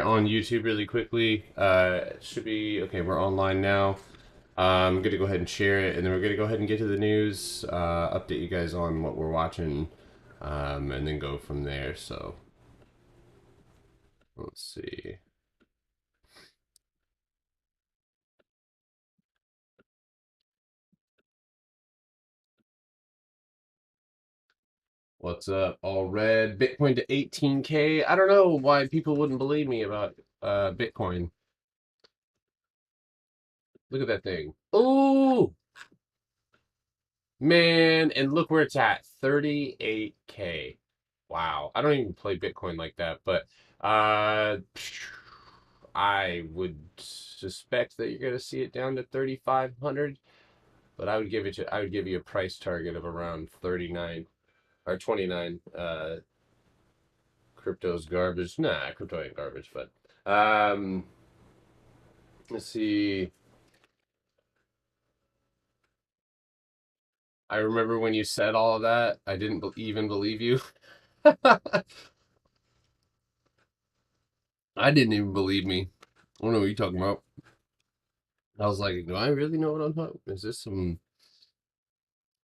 on YouTube really quickly. It should be okay. We're online now. I'm gonna go ahead and share it, and then we're gonna go ahead and get to the news. Update you guys on what we're watching, and then go from there. So let's see what's up. All red. Bitcoin to 18K. I don't know why people wouldn't believe me about Bitcoin. Look at that thing. Oh man, and look where it's at. 38K. Wow. I don't even play Bitcoin like that, but uh I would suspect that you're going to see it down to 3500, but I would give you a price target of around 39 or 29. Crypto's garbage. Nah, crypto ain't garbage, but let's see. I remember when you said all of that, I didn't even believe you. I didn't even believe me. I don't know what you're talking about. I was like, do I really know what I'm talking? Is this some?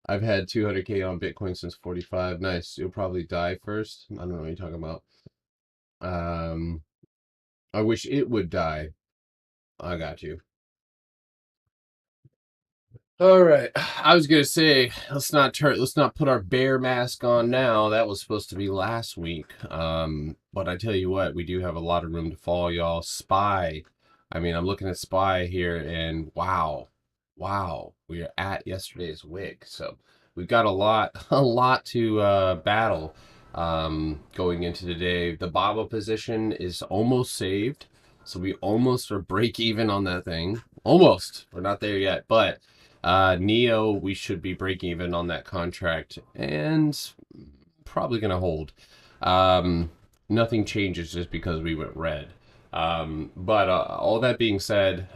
I've had 200K on Bitcoin since 45. Nice. You'll probably die first. I don't know what you're talking about. Um, I wish it would die. I got you. All right. I was gonna say let's not put our bear mask on now. That was supposed to be last week. But I tell you what, we do have a lot of room to fall, y'all. SPY. I mean, I'm looking at SPY here and wow. Wow. We are at yesterday's wick. So we've got a lot a lot to battle going into today. The BABA position is almost saved. So we almost are break even on that thing. Almost. We're not there yet, but Neo, we should be breaking even on that contract and probably going to hold. Nothing changes just because we went red. But all that being said,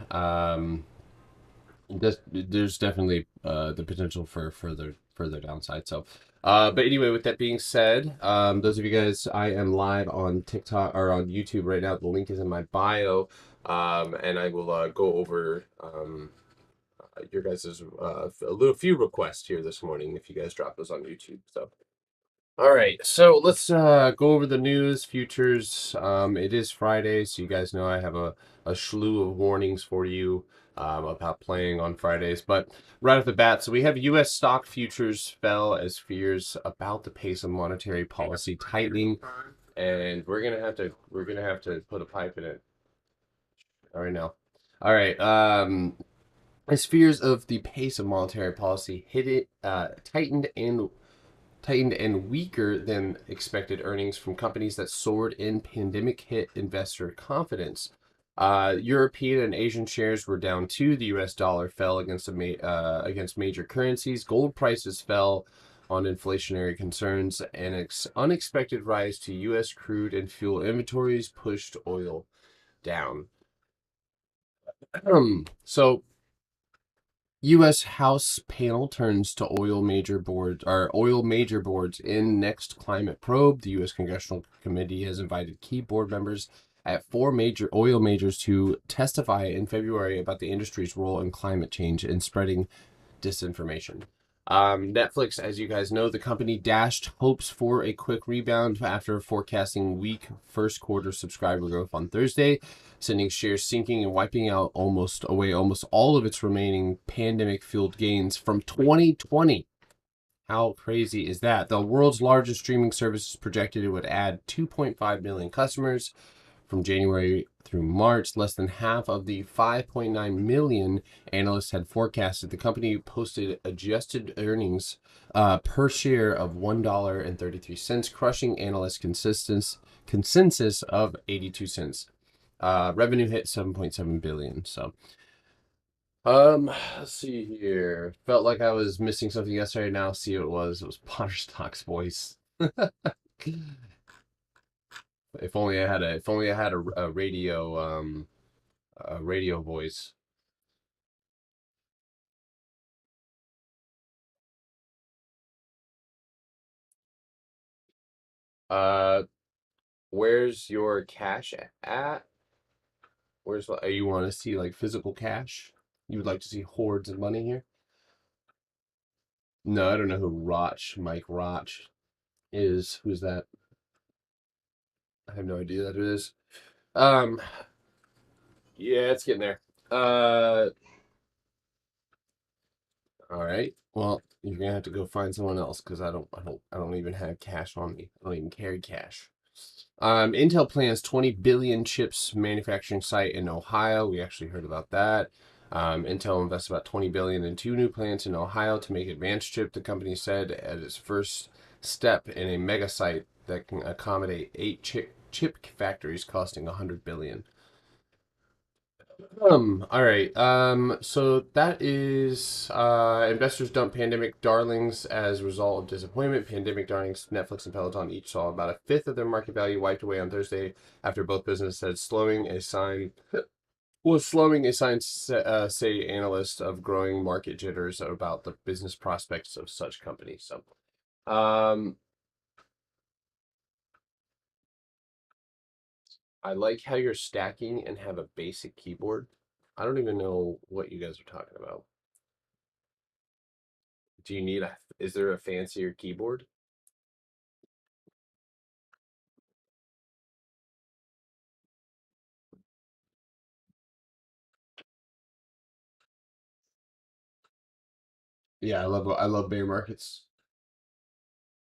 there's definitely the potential for further downside. So, but anyway, with that being said, those of you guys, I am live on TikTok or on YouTube right now. The link is in my bio, and I will go over your guys' few requests here this morning if you guys drop those on YouTube. So, all right, so let's go over the news, futures. It is Friday, so you guys know I have a slew of warnings for you about playing on Fridays. But right off the bat, so we have U.S. stock futures fell as fears about the pace of monetary policy tightening, and we're gonna have to put a pipe in it. All right now. All right. As fears of the pace of monetary policy hit it tightened and weaker than expected earnings from companies that soared in pandemic hit investor confidence. European and Asian shares were down too. The U.S. dollar fell against major currencies. Gold prices fell on inflationary concerns, and unexpected rise to U.S. crude and fuel inventories pushed oil down. So U.S. House panel turns to oil major boards in next climate probe. The U.S. Congressional Committee has invited key board members at four major oil majors to testify in February about the industry's role in climate change and spreading disinformation. Netflix, as you guys know, the company dashed hopes for a quick rebound after forecasting weak first quarter subscriber growth on Thursday, sending shares sinking and wiping out almost all of its remaining pandemic fueled gains from 2020. How crazy is that? The world's largest streaming service is projected it would add 2.5 million customers from January through March. Less than half of the 5.9 million analysts had forecasted. The company posted adjusted earnings per share of $1.33, crushing analyst consensus of 82 cents. Revenue hit 7.7 billion. So, let's see here. Felt like I was missing something yesterday. Now see what it was. It was Potter Stock's voice. If only I had a radio voice. Uh, Where's your cash at? Where's you want to see like physical cash? You would like to see hordes of money here? No, I don't know who Mike Roch is. Who's that? I have no idea that it is. Um, yeah, it's getting there. All right. Well, you're gonna have to go find someone else because I don't even have cash on me. I don't even carry cash. Intel plans 20 billion chips manufacturing site in Ohio. We actually heard about that. Intel invests about 20 billion in two new plants in Ohio to make advanced chip. The company said as its first step in a mega site that can accommodate 8 chip factories costing 100 billion. All right. So that is investors dump pandemic darlings as a result of disappointment. Pandemic darlings, Netflix and Peloton each saw about a fifth of their market value wiped away on Thursday after both businesses said slowing a sign, say analysts of growing market jitters about the business prospects of such companies. So, um, I like how you're stacking and have a basic keyboard. I don't even know what you guys are talking about. Do you need is there a fancier keyboard? Yeah, I love bear markets.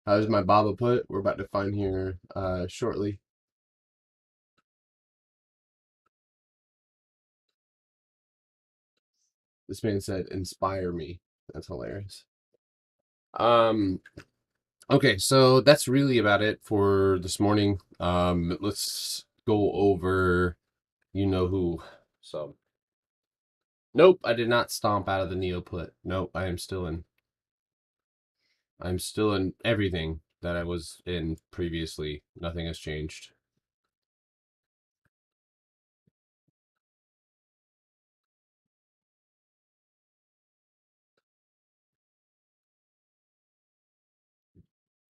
How's my Baba put? We're about to find here shortly. This man said, "Inspire me." That's hilarious. Um, okay, so that's really about it for this morning. Let's go over you know who. So, nope, I did not stomp out of the Neo put. Nope, I am still in. I'm still in everything that I was in previously. Nothing has changed.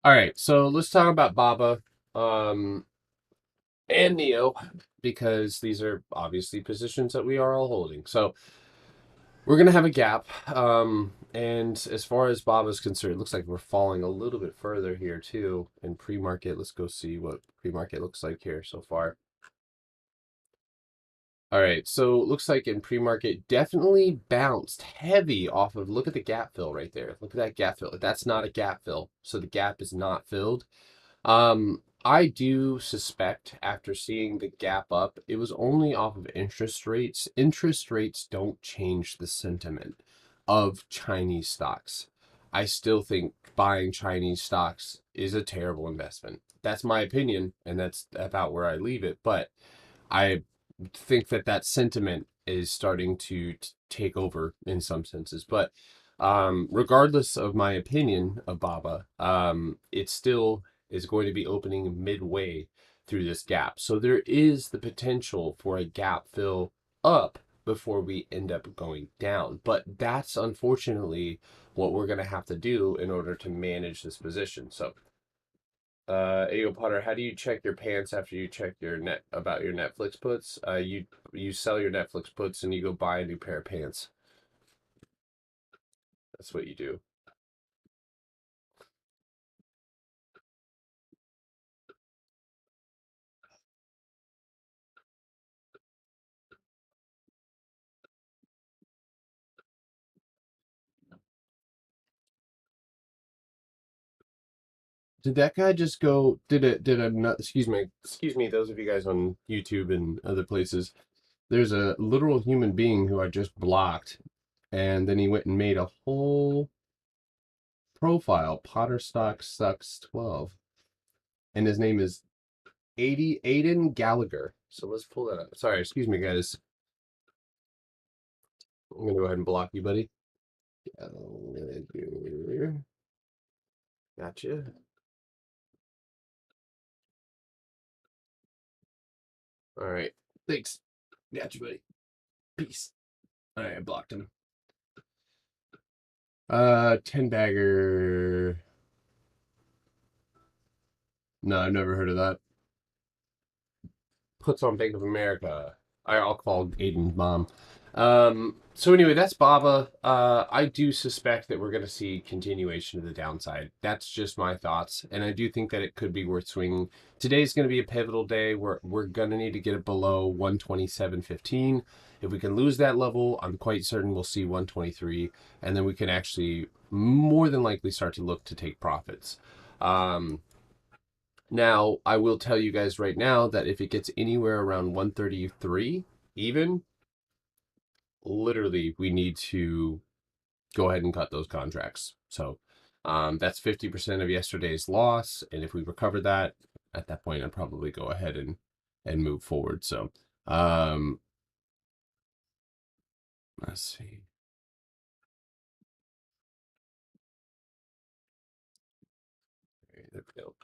All right, so let's talk about Baba and Neo because these are obviously positions that we are all holding. So we're gonna have a gap. And as far as Baba's concerned, it looks like we're falling a little bit further here too in pre-market. Let's go see what pre-market looks like here so far. All right, so it looks like in pre-market definitely bounced heavy off of, look at the gap fill right there. Look at that gap fill. That's not a gap fill, so the gap is not filled. I do suspect after seeing the gap up, it was only off of interest rates. Interest rates don't change the sentiment of Chinese stocks. I still think buying Chinese stocks is a terrible investment. That's my opinion, and that's about where I leave it. But I think that that sentiment is starting to take over in some senses. But regardless of my opinion of Baba, it still is going to be opening midway through this gap. So there is the potential for a gap fill up before we end up going down. But that's unfortunately what we're going to have to do in order to manage this position. So Ayo Potter, how do you check your pants after you check your your Netflix puts? You sell your Netflix puts and you go buy a new pair of pants. That's what you do. Did that guy just go? Did a not? Excuse me. Those of you guys on YouTube and other places, there's a literal human being who I just blocked, and then he went and made a whole profile. Potter Stock Sucks 12, and his name is Aiden Gallagher. So let's pull that up. Sorry, excuse me, guys. I'm gonna go ahead and block you, buddy. Gotcha. All right. Thanks. Gotcha, buddy. Peace. All right, I blocked him. 10 bagger. No, I've never heard of that. puts on Bank of America. I'll call Aiden's mom. So anyway, that's Baba. I do suspect that we're going to see continuation of the downside. That's just my thoughts, and I do think that it could be worth swinging. Today's going to be a pivotal day. We're going to need to get it below 127.15. If we can lose that level, I'm quite certain we'll see 123, and then we can actually more than likely start to look to take profits. Now, I will tell you guys right now that if it gets anywhere around 133, even, literally, we need to go ahead and cut those contracts. So that's 50% of yesterday's loss. And if we recover that, at that point, I'd probably go ahead and move forward. So let's see. There we go.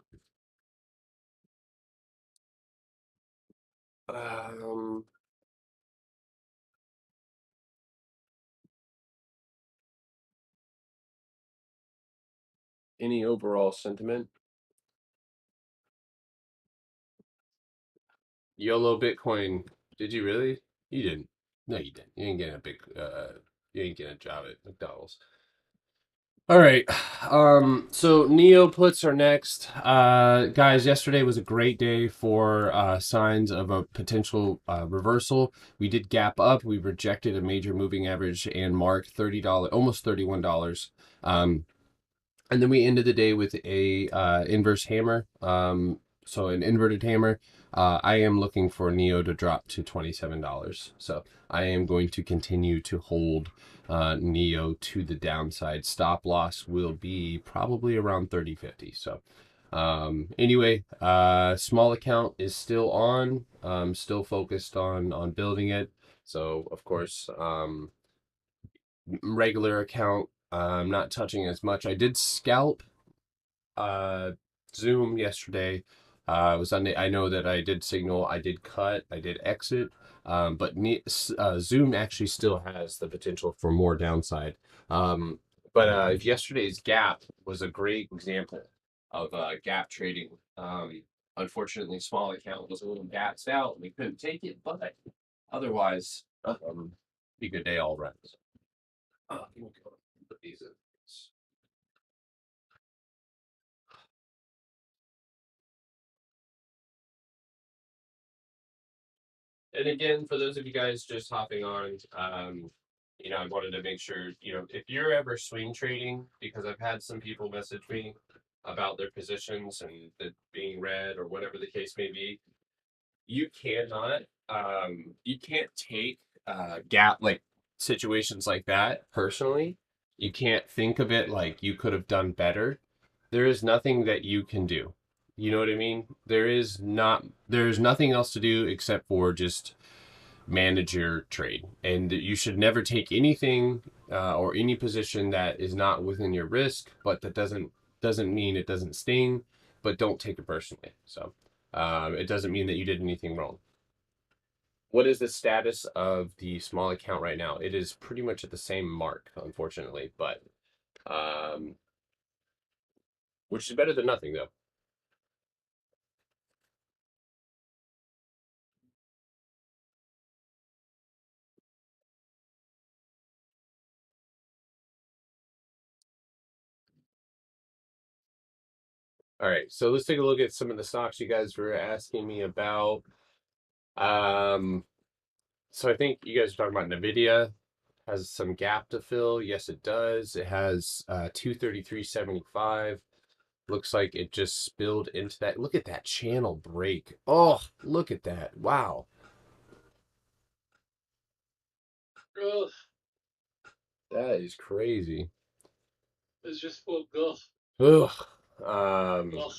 Any overall sentiment? YOLO Bitcoin. Did you really? You didn't. No, you didn't. You ain't getting a big you ain't getting a job at McDonald's. All right. So Neo puts are next. Guys, yesterday was a great day for signs of a potential reversal. We did gap up. We rejected a major moving average and marked $30, almost $31. And then we ended the day with a inverse hammer. So an inverted hammer. I am looking for Neo to drop to $27. So I am going to continue to hold Neo to the downside. Stop loss will be probably around 30.50. So anyway, small account is still on. Still focused on building it. So of course, regular account, I'm not touching as much. I did scalp Zoom yesterday. Was on the, I know that I did signal, I did cut, I did exit, but Zoom actually still has the potential for more downside. But if yesterday's gap was a great example of gap trading. Unfortunately, small account was a little gapped out. We couldn't take it, but otherwise, be a good day all around. Here we go. Put these in. And again, for those of you guys just hopping on, I wanted to make sure, if you're ever swing trading, because I've had some people message me about their positions and that being red or whatever the case may be, you cannot, you can't take gap like situations like that personally. You can't think of it like you could have done better. There is nothing that you can do. You know what I mean? There's nothing else to do except for just manage your trade. And you should never take anything or any position that is not within your risk, but that doesn't mean it doesn't sting, but don't take it personally. So it doesn't mean that you did anything wrong. What is the status of the small account right now? It is pretty much at the same mark, unfortunately, but which is better than nothing, though. All right, so let's take a look at some of the stocks you guys were asking me about. So I think you guys are talking about Nvidia has some gap to fill. Yes, it does. It has 233.75. Looks like it just spilled into that. Look at that channel break. Oh, look at that. Wow. Ugh. That is crazy. It's just full of guff. Ugh. Ugh.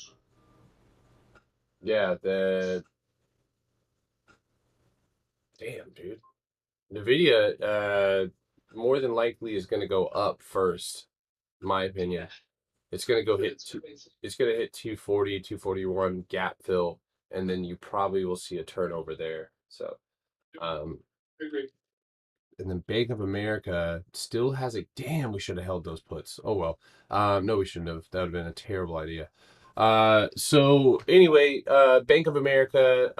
Yeah, damn, dude. Nvidia more than likely is going to go up first, in my opinion. It's going to go hit it's going to hit 240, 241 gap fill, and then you probably will see a turnover there. So and then Bank of America still has a damn, we should have held those puts. Oh well. No, we shouldn't have. That would have been a terrible idea. So anyway, Bank of America,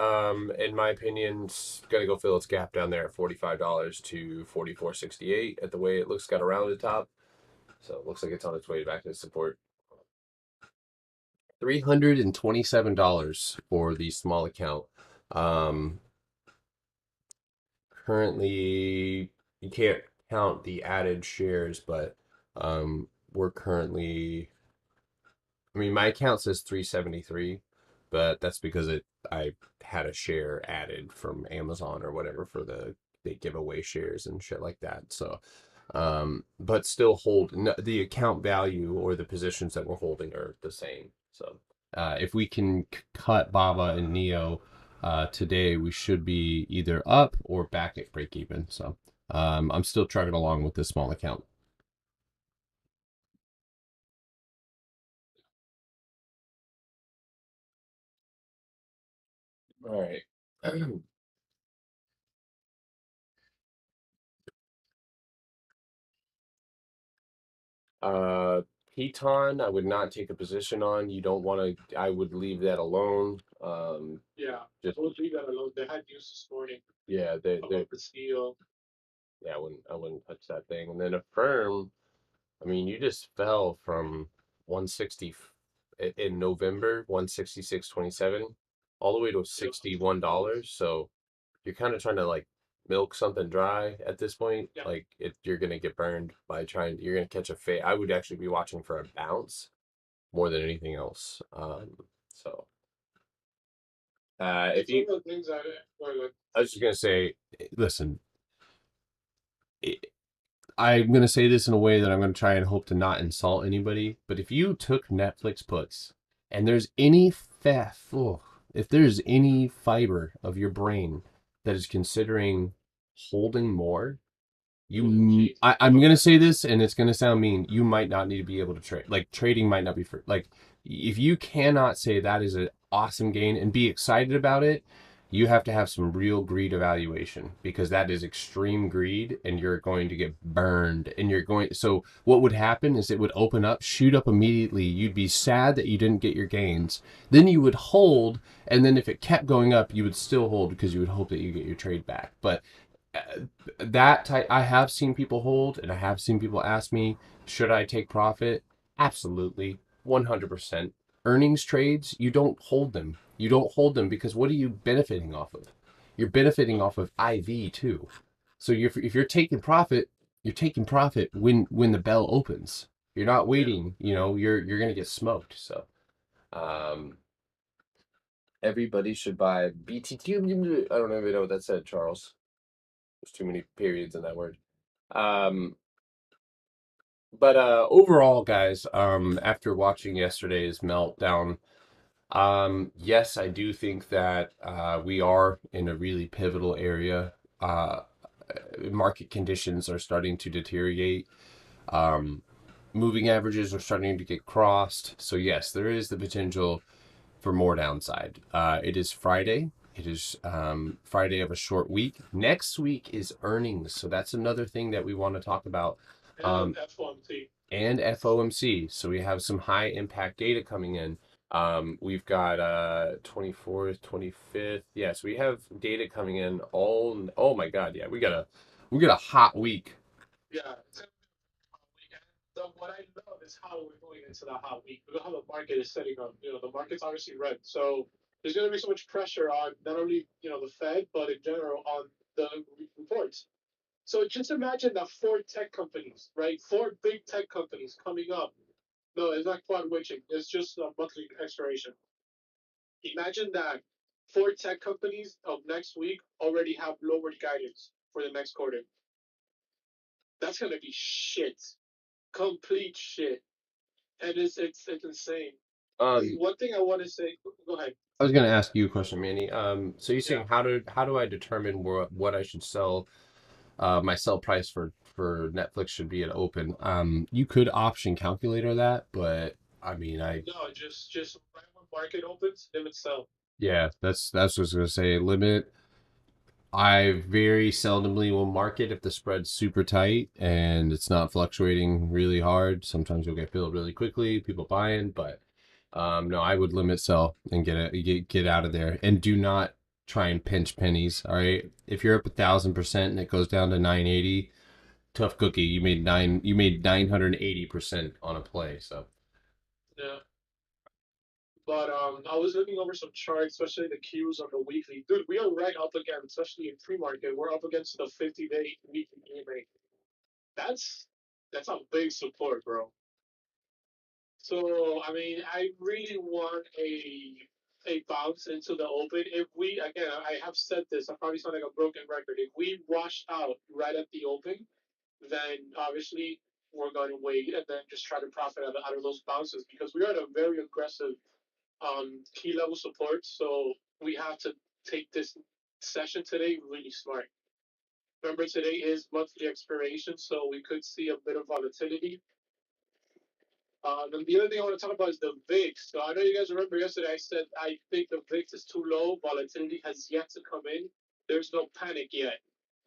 in my opinion, is gonna go fill its gap down there at $45 to 44.68 at the way it looks, got a rounded top. So it looks like it's on its way back to support. $327 for the small account. Um, Currently, you can't count the added shares, but we're currently, I mean, my account says 373, but that's because I had a share added from Amazon or whatever for they give away shares and shit like that. So, but still hold the account value or the positions that we're holding are the same. So, if we can cut Baba and Neo today, we should be either up or back at break even. So, I'm still trucking along with this small account. All right. Uh, Piton, I would not take a position on. You don't want to. I would leave that alone. Yeah, just I would leave that alone. They had news this morning. Yeah, they the CEO. Yeah, I wouldn't touch that thing. And then Affirm, I mean, you just fell from 160 in November, 166.27, all the way to $61. So you're kind of trying to like milk something dry at this point. Yeah. Like you're gonna get burned by trying. You're gonna catch a fade. I would actually be watching for a bounce more than anything else. So if you, I was just gonna say, listen, I'm gonna say this in a way that I'm gonna try and hope to not insult anybody. But if you took Netflix puts and there's any if there's any fiber of your brain that is considering holding more, I'm gonna say this, and it's gonna sound mean. You might not need to be able to trade. Like trading might not be for like if you cannot say that is an awesome gain and be excited about it, you have to have some real greed evaluation because that is extreme greed, and you're going to get burned. And you're going. So what would happen is it would open up, shoot up immediately. You'd be sad that you didn't get your gains. Then you would hold, and then if it kept going up, you would still hold because you would hope that you get your trade back. But that type, I have seen people hold, and I have seen people ask me, should I take profit? Absolutely, 100%. Earnings trades, you don't hold them. You don't hold them because what are you benefiting off of? You're benefiting off of IV too. So if you're taking profit, you're taking profit when the bell opens. You're not waiting. You know, you're gonna get smoked. So, um, everybody should buy BTT. I don't even know what that said, Charles. There's too many periods in that word. Um, but overall, guys, after watching yesterday's meltdown, yes, I do think that we are in a really pivotal area. Market conditions are starting to deteriorate. Um, Moving averages are starting to get crossed. So yes, there is the potential for more downside. It is Friday. It is Friday of a short week. Next week is earnings, so that's another thing that we want to talk about. FOMC. And FOMC. So we have some high impact data coming in. We've got 24th, 25th. Yes, we have data coming in all. Oh my God, yeah, we got a hot week. Yeah, weekend. So what I love is how we're going into the hot week. Look how the market is setting up. You know, the market's obviously red. So there's going to be so much pressure on not only, the Fed, but in general on the reports. So just imagine that four tech companies, right? Four big tech companies coming up. No, it's not quad witching. It's just a monthly expiration. Imagine that four tech companies of next week already have lowered guidance for the next quarter. That's going to be shit. Complete shit. And it's insane. One thing I want to say. Go ahead. I was going to ask you a question, Manny. So you're saying how do I determine what I should sell? My sell price for Netflix should be at open. You could option calculator that, but I mean, no, just right when market opens, limit sell. Yeah, that's what I was gonna say. Limit. I very seldomly will market if the spread's super tight and it's not fluctuating really hard. Sometimes you'll get filled really quickly, people buying, but No, I would limit sell and get out of there, and do not try and pinch pennies. All right, if you're up 1,000% and it goes down to 980, tough cookie. You made 980% on a play. So Yeah. But I was looking over some charts, especially the Qs on the weekly. Dude, we are right up against, especially in pre-market, we're up against the 50-day weekly EMA. That's that's a big support, bro. So I mean, I really want a bounce into the open. If we again, I have said this, I probably sound like a broken record. If we wash out right at the open, then obviously we're going to wait and then just try to profit out of those bounces because we are at a very aggressive key level support. So we have to take this session today really smart. Remember, today is monthly expiration, so we could see a bit of volatility. And the other thing I want to talk about is the VIX. So I know you guys remember yesterday I said I think the VIX is too low. Volatility has yet to come in. There's no panic yet.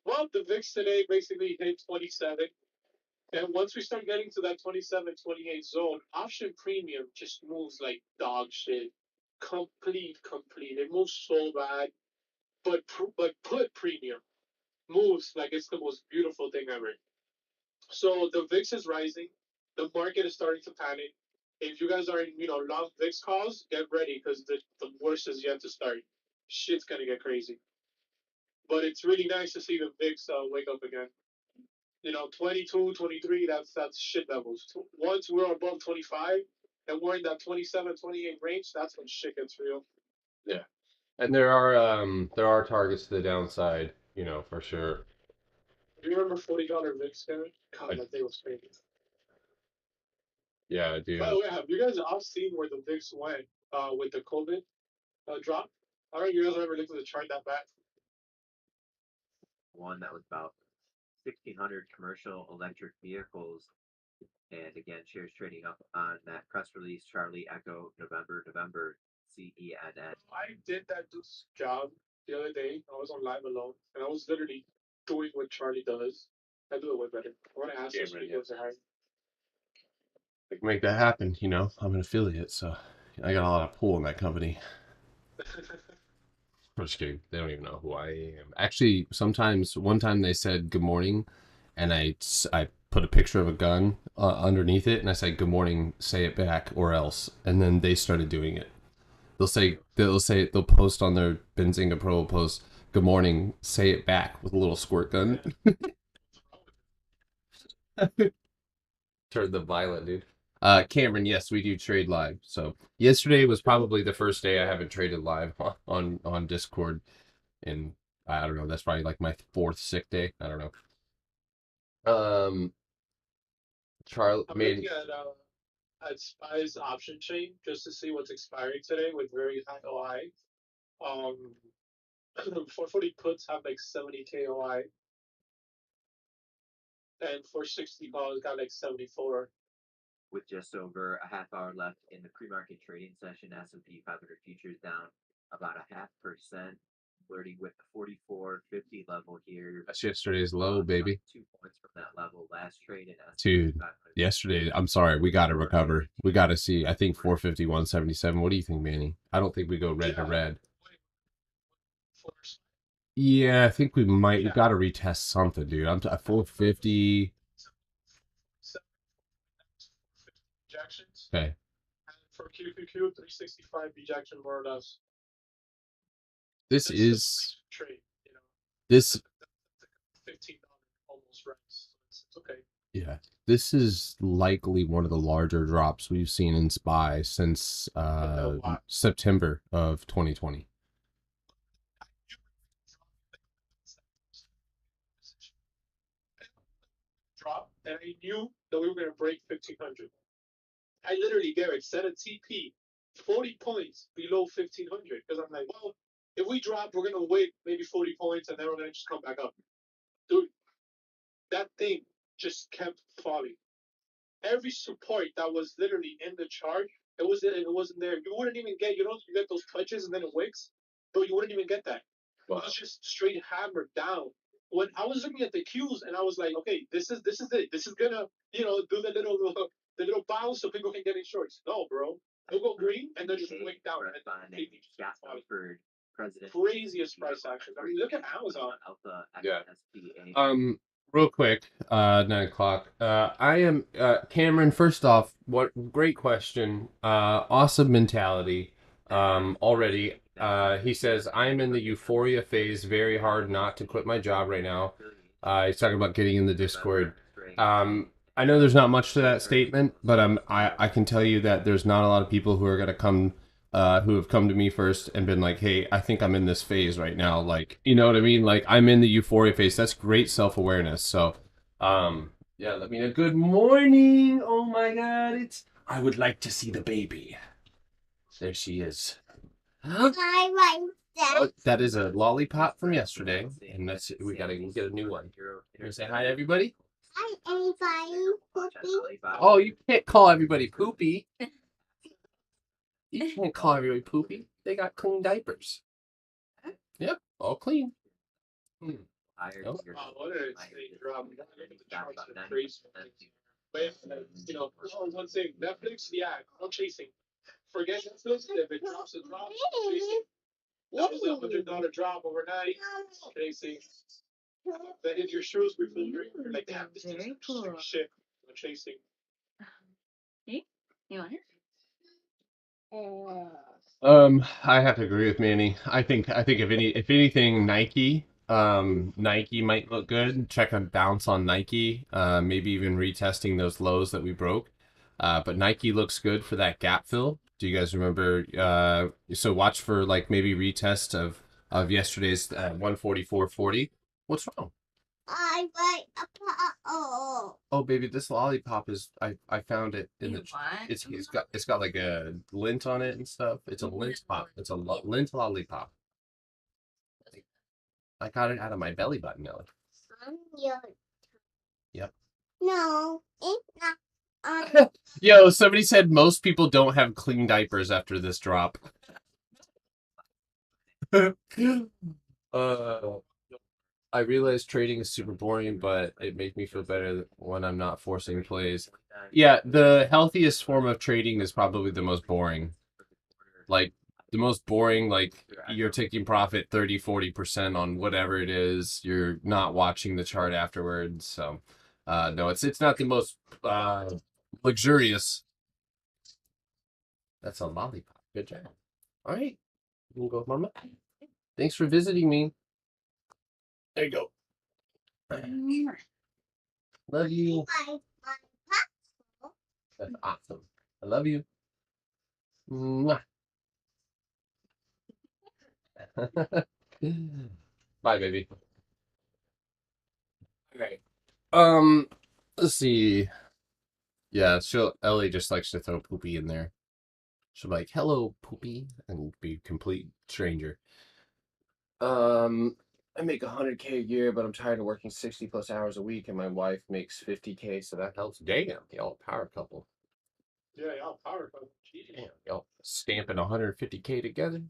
Well, the VIX today basically hit 27. And once we start getting to that 27, 28 zone, option premium just moves like dog shit. Complete. It moves so bad. But put premium moves like it's the most beautiful thing ever. So the VIX is rising. The market is starting to panic. If you guys are in, long VIX calls, get ready because the worst is yet to start. Shit's gonna get crazy. But it's really nice to see the VIX wake up again. 22, 23, that's shit levels. Once we're above 25 and we're in that 27, 28 range, that's when shit gets real. yeah, and there are targets to the downside, for sure. Do you remember $40 VIX, Kevin? God, I, that day was crazy. yeah, I By do. the way, have you guys all seen where the VIX went with the COVID drop? I don't know if you guys ever looked at the chart that bad. One that was about 1,600 commercial electric vehicles. And again, shares trading up on that press release, Charlie Echo, November, CENN. I did that dude's job the other day. I was on live alone, and I was literally doing what Charlie does. I do it way better. I want to ask those people to hire. I can make that happen. I'm an affiliate, so I got a lot of pull in that company. I'm just kidding. They don't even know who I am. Actually, sometimes one time they said good morning, and I put a picture of a gun underneath it, and I said good morning, say it back, or else. And then they started doing it. They'll post on their Benzinga Pro post, good morning, say it back with a little squirt gun. Turn the violent, dude. Cameron, yes, we do trade live. So yesterday was probably the first day I haven't traded live on Discord, and I don't know. That's probably like my fourth sick day. I don't know. Charlie I'm made looking at SPY's option chain just to see what's expiring today with very high OI. Um, 440 puts have like 70K OI, and 460 calls got like 74. With just over a half hour left in the pre-market trading session, S&P 500 futures down about a 0.5%, flirting with the 44.50 level here. that's yesterday's low, baby. 2 points from that level last trade in S&P Dude, 500. yesterday, I'm sorry, we got to recover. We got to see. I think 451.77. What do you think, Manny? I don't think we go red to red. Yeah, I think we got to retest something, dude. I'm at 450. Rejections. Okay. And for QQQ, 365 rejection more or less. This That's is trade, this $15 almost right. So it's okay. yeah. This is likely one of the larger drops we've seen in SPY since September of 2020. Drop, and I knew that we were going to break 1500. I literally, Garrett, set a TP 40 points below 1500 because I'm like, well, if we drop, we're going to wait maybe 40 points and then we're going to just come back up. Dude, that thing just kept falling. Every support that was literally in the chart, it wasn't there. You wouldn't even get, you get those touches and then it wicks, but you wouldn't even get that. Wow. It was just straight hammered down. When I was looking at the cues and I was like, okay, this is it. This is gonna, do the little bounce so people can get in shorts. No, bro. It'll go green and then just wick down and completely just fall. Craziest price action. I mean, look at Amazon. Yeah. Real quick, 9 o'clock. I am Cameron. First off, what great question. Awesome mentality. Already. He says I am in the euphoria phase. Very hard not to quit my job right now. He's talking about getting in the Discord. I know there's not much to that statement, but I can tell you that there's not a lot of people who are gonna come who have come to me first and been like, hey, I think I'm in this phase right now. Like, you know what I mean? Like, I'm in the euphoria phase. That's great self awareness. So, yeah, let me know. Good morning. Oh my God. I would like to see the baby. There she is. I like that. Oh, that is a lollipop from yesterday. And we gotta get a new one. Here, say hi to everybody. Hi, everybody. Poopy. Oh, you can't call everybody poopy. You can't call everybody poopy. They got clean diapers. Yep, all clean. Oh. One thing, Netflix, yeah, no chasing. Forget Netflix, if it drops, it drops. Chasing. That was $100 drop overnight. Chasing. That is your shoes before you're like, damn, this is shit. No chasing. Hey, you want it? I have to agree with Manny. I think if anything, Nike might look good. Check a bounce on Nike. Maybe even retesting those lows that we broke. But Nike looks good for that gap fill. Do you guys remember? So watch for like maybe retest of yesterday's 144.40. What's wrong? I like a pop. Oh, baby, this lollipop is I found it in You the what? it's got like a lint on it and stuff. It's a lint pop. It's a lint lollipop. I got it out of my belly button, Ellie. Your... Yep. No, it's not. Yo, somebody said most people don't have clean diapers after this drop. I realize trading is super boring, but it makes me feel better when I'm not forcing plays. Yeah, the healthiest form of trading is probably the most boring. Like, the most boring, like, you're taking profit 30-40% on whatever it is. You're not watching the chart afterwards. So, no, it's not the most luxurious. That's a lollipop. Good job. All right. You can go, Mama. Thanks for visiting me. There you go. Love you. That's awesome. I love you. Mwah. Bye, baby. Okay. Let's see. Yeah, Ellie just likes to throw Poopy in there. She'll be like, "Hello, Poopy," and be a complete stranger. I make 100K a year, but I'm tired of working 60+ hours a week, and my wife makes 50K, so that helps. Damn, y'all power couple. Yeah, y'all power couple. Damn, y'all stamping 150K together.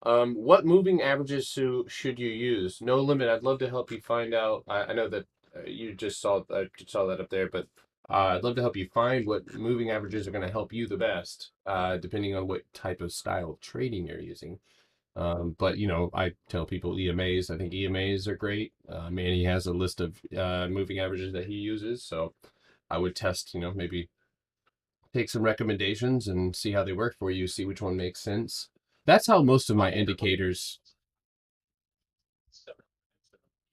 What moving averages should you use? No limit. I'd love to help you find out. I know that you just saw that up there, but I'd love to help you find what moving averages are going to help you the best, depending on what type of style of trading you're using. But I tell people EMAs. I think EMAs are great. Manny has a list of moving averages that he uses, so I would test. Maybe take some recommendations and see how they work for you. See which one makes sense. That's how most of my indicators.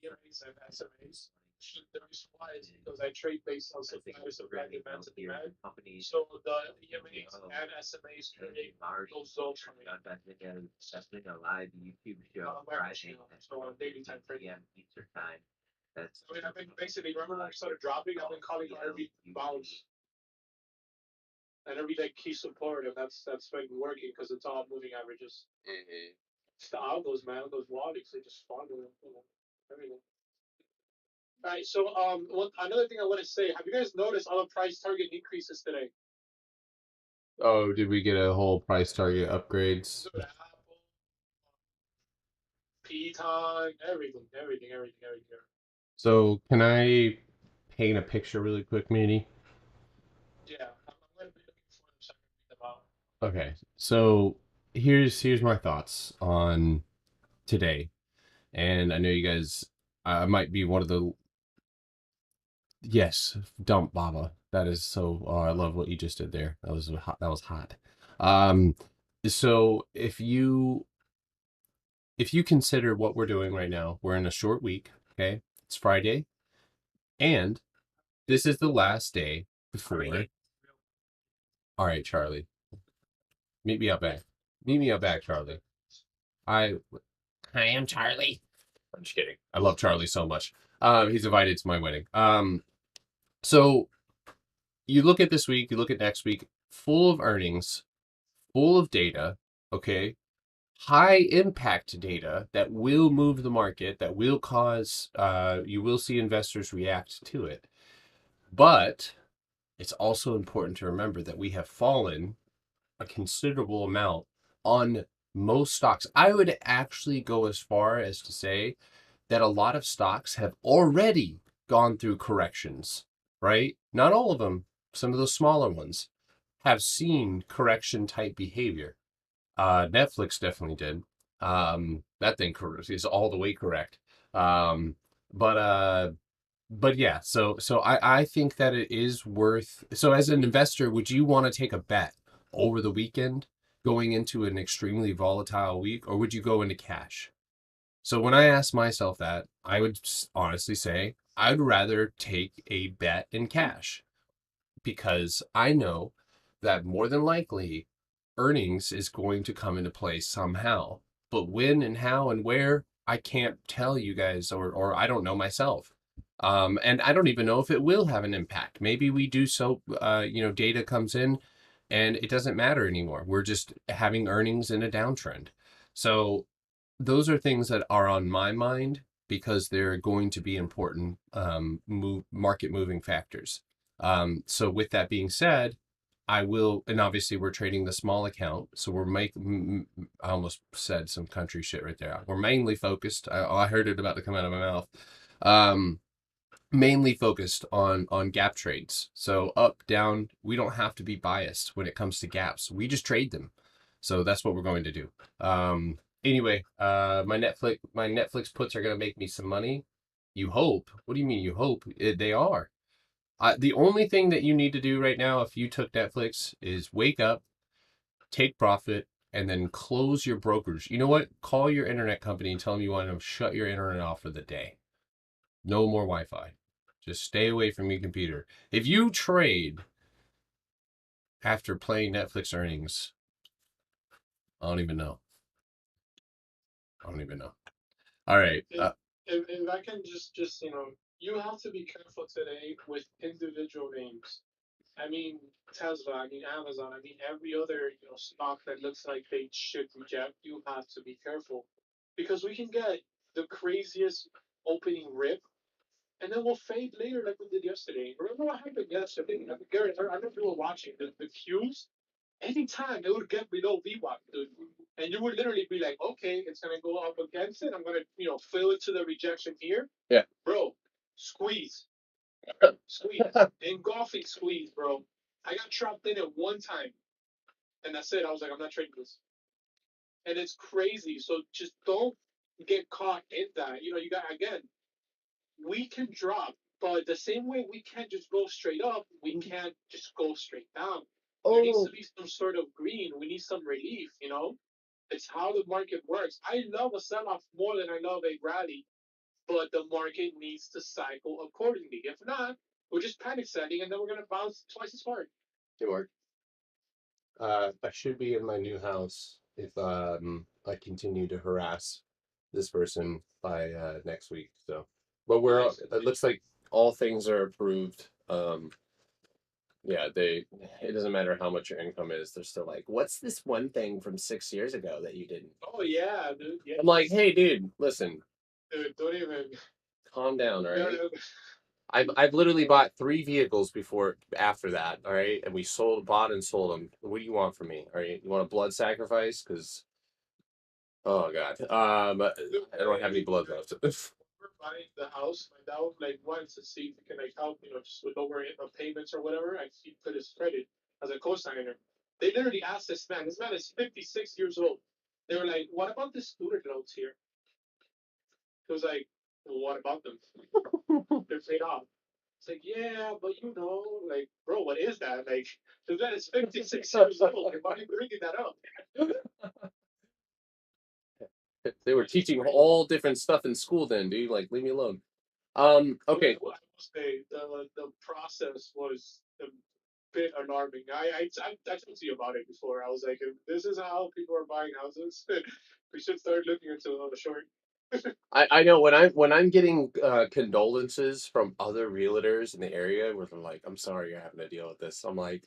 EMAs and SMAs. The reason why is because I trade based on supply and demand and demand. So the EMAs and SMAs create those zones for me. Testing a live YouTube show Friday on daily time frame. PM Eastern time. I've been basically, remember when I started dropping, I've been calling every bounce and every like key support, and that's been working because it's all moving averages. It's the algos, man, those wallets, they just follow everything. All right, so another thing I want to say, have you guys noticed all the price target increases today? Oh, did we get a whole price target upgrades? Apple, P-Time, everything. So can I paint a picture really quick, Manny? Yeah, I'm going to be looking for them Okay, so here's my thoughts on today, and I know you guys. I might be one of the yes, dump Baba. That is so. Oh, I love what you just did there. That was hot. That was hot. Um, so if you consider what we're doing right now, we're in a short week. Okay, it's Friday, and this is the last day before. All right, Charlie, meet me out back. Meet me out back, Charlie. I I am Charlie. I'm just kidding. I love Charlie so much. He's invited to my wedding. So you look at this week, you look at next week, full of earnings, full of data, okay? High impact data that will move the market, that will cause, you will see investors react to it. But it's also important to remember that we have fallen a considerable amount on most stocks. I would actually go as far as to say that a lot of stocks have already gone through corrections, right? Not all of them, some of those smaller ones have seen correction type behavior. Netflix definitely did. That thing is all the way correct. Um, but but yeah, so I think that it is worth. So as an investor, would you want to take a bet over the weekend going into an extremely volatile week, or would you go into cash? So when I ask myself that, I would honestly say I'd rather take a bet in cash because I know that more than likely earnings is going to come into play somehow. But when and how and where, I can't tell you guys, or I don't know myself. And I don't even know if it will have an impact. Maybe we do so, data comes in and it doesn't matter anymore. We're just having earnings in a downtrend. So those are things that are on my mind because they're going to be important market moving factors. So with that being said, I will, and obviously we're trading the small account, so we're I almost said some country shit right there. We're mainly focused. I heard it about to come out of my mouth. Um, Mainly focused on gap trades. So up, down, we don't have to be biased when it comes to gaps. We just trade them. So that's what we're going to do. Anyway, my Netflix puts are going to make me some money. You hope. What do you mean you hope? They are. The only thing that you need to do right now if you took Netflix is wake up, take profit, and then close your brokers. You know what? Call your internet company and tell them you want to shut your internet off for the day. No more Wi-Fi. Just stay away from your computer. If you trade after playing Netflix earnings, I don't even know. I don't even know. All right. If I can just you have to be careful today with individual names. I mean Tesla, I mean Amazon, I mean every other stock that looks like they should reject. You have to be careful because we can get the craziest opening rip, and then we'll fade later like we did yesterday. Remember what happened yesterday? Garrett, I don't know if you were watching the cues. Anytime it would get below VWAP, dude, and you would literally be like, okay, it's gonna go up against it. I'm gonna fill it to the rejection here. Yeah. Bro, squeeze, squeeze, engulfing squeeze, bro. I got trapped in it one time, and that's it. I was like, I'm not trading this, and it's crazy. So just don't get caught in that. You got again. We can drop, but the same way we can't just go straight up, we can't just go straight down. There needs to be some sort of green. We need some relief. It's how the market works. I love a sell off more than I love a rally, but the market needs to cycle accordingly. If not, we're just panic selling and then we're going to bounce twice as hard. Hey, Mark. I should be in my new house if I continue to harass this person by next week. So, but Nice. it looks like all things are approved. Yeah, it doesn't matter how much your income is, they're still like, what's this one thing from 6 years ago that you didn't? Oh, yeah, dude. Yeah. I'm like, hey, dude, listen, Dude, don't even. calm down, all right? No. I've literally bought 3 vehicles after that, all right, and we bought and sold them. What do you want from me? All right, you want a blood sacrifice? Because oh god, I don't have any blood left. We're buying the house. My dad like wants to see if he can help, just with lower payments or whatever. He put his credit as a co-signer. They literally asked this man. This man is 56 years old. They were like, "What about the student loans here?" He was like, "Well, what about them? They're paid off." It's like, "Yeah, but you know, like, bro, what is that? Like, this man is 56 years old. Like, why are you bringing that up?" They were teaching all different stuff in school then, dude. Like, leave me alone. Okay. Well, I must say the process was a bit alarming. I talked to you about it before. I was like, if this is how people are buying houses, we should start looking into a short. I know when I'm getting condolences from other realtors in the area where they're like, I'm sorry you're having to deal with this. I'm like,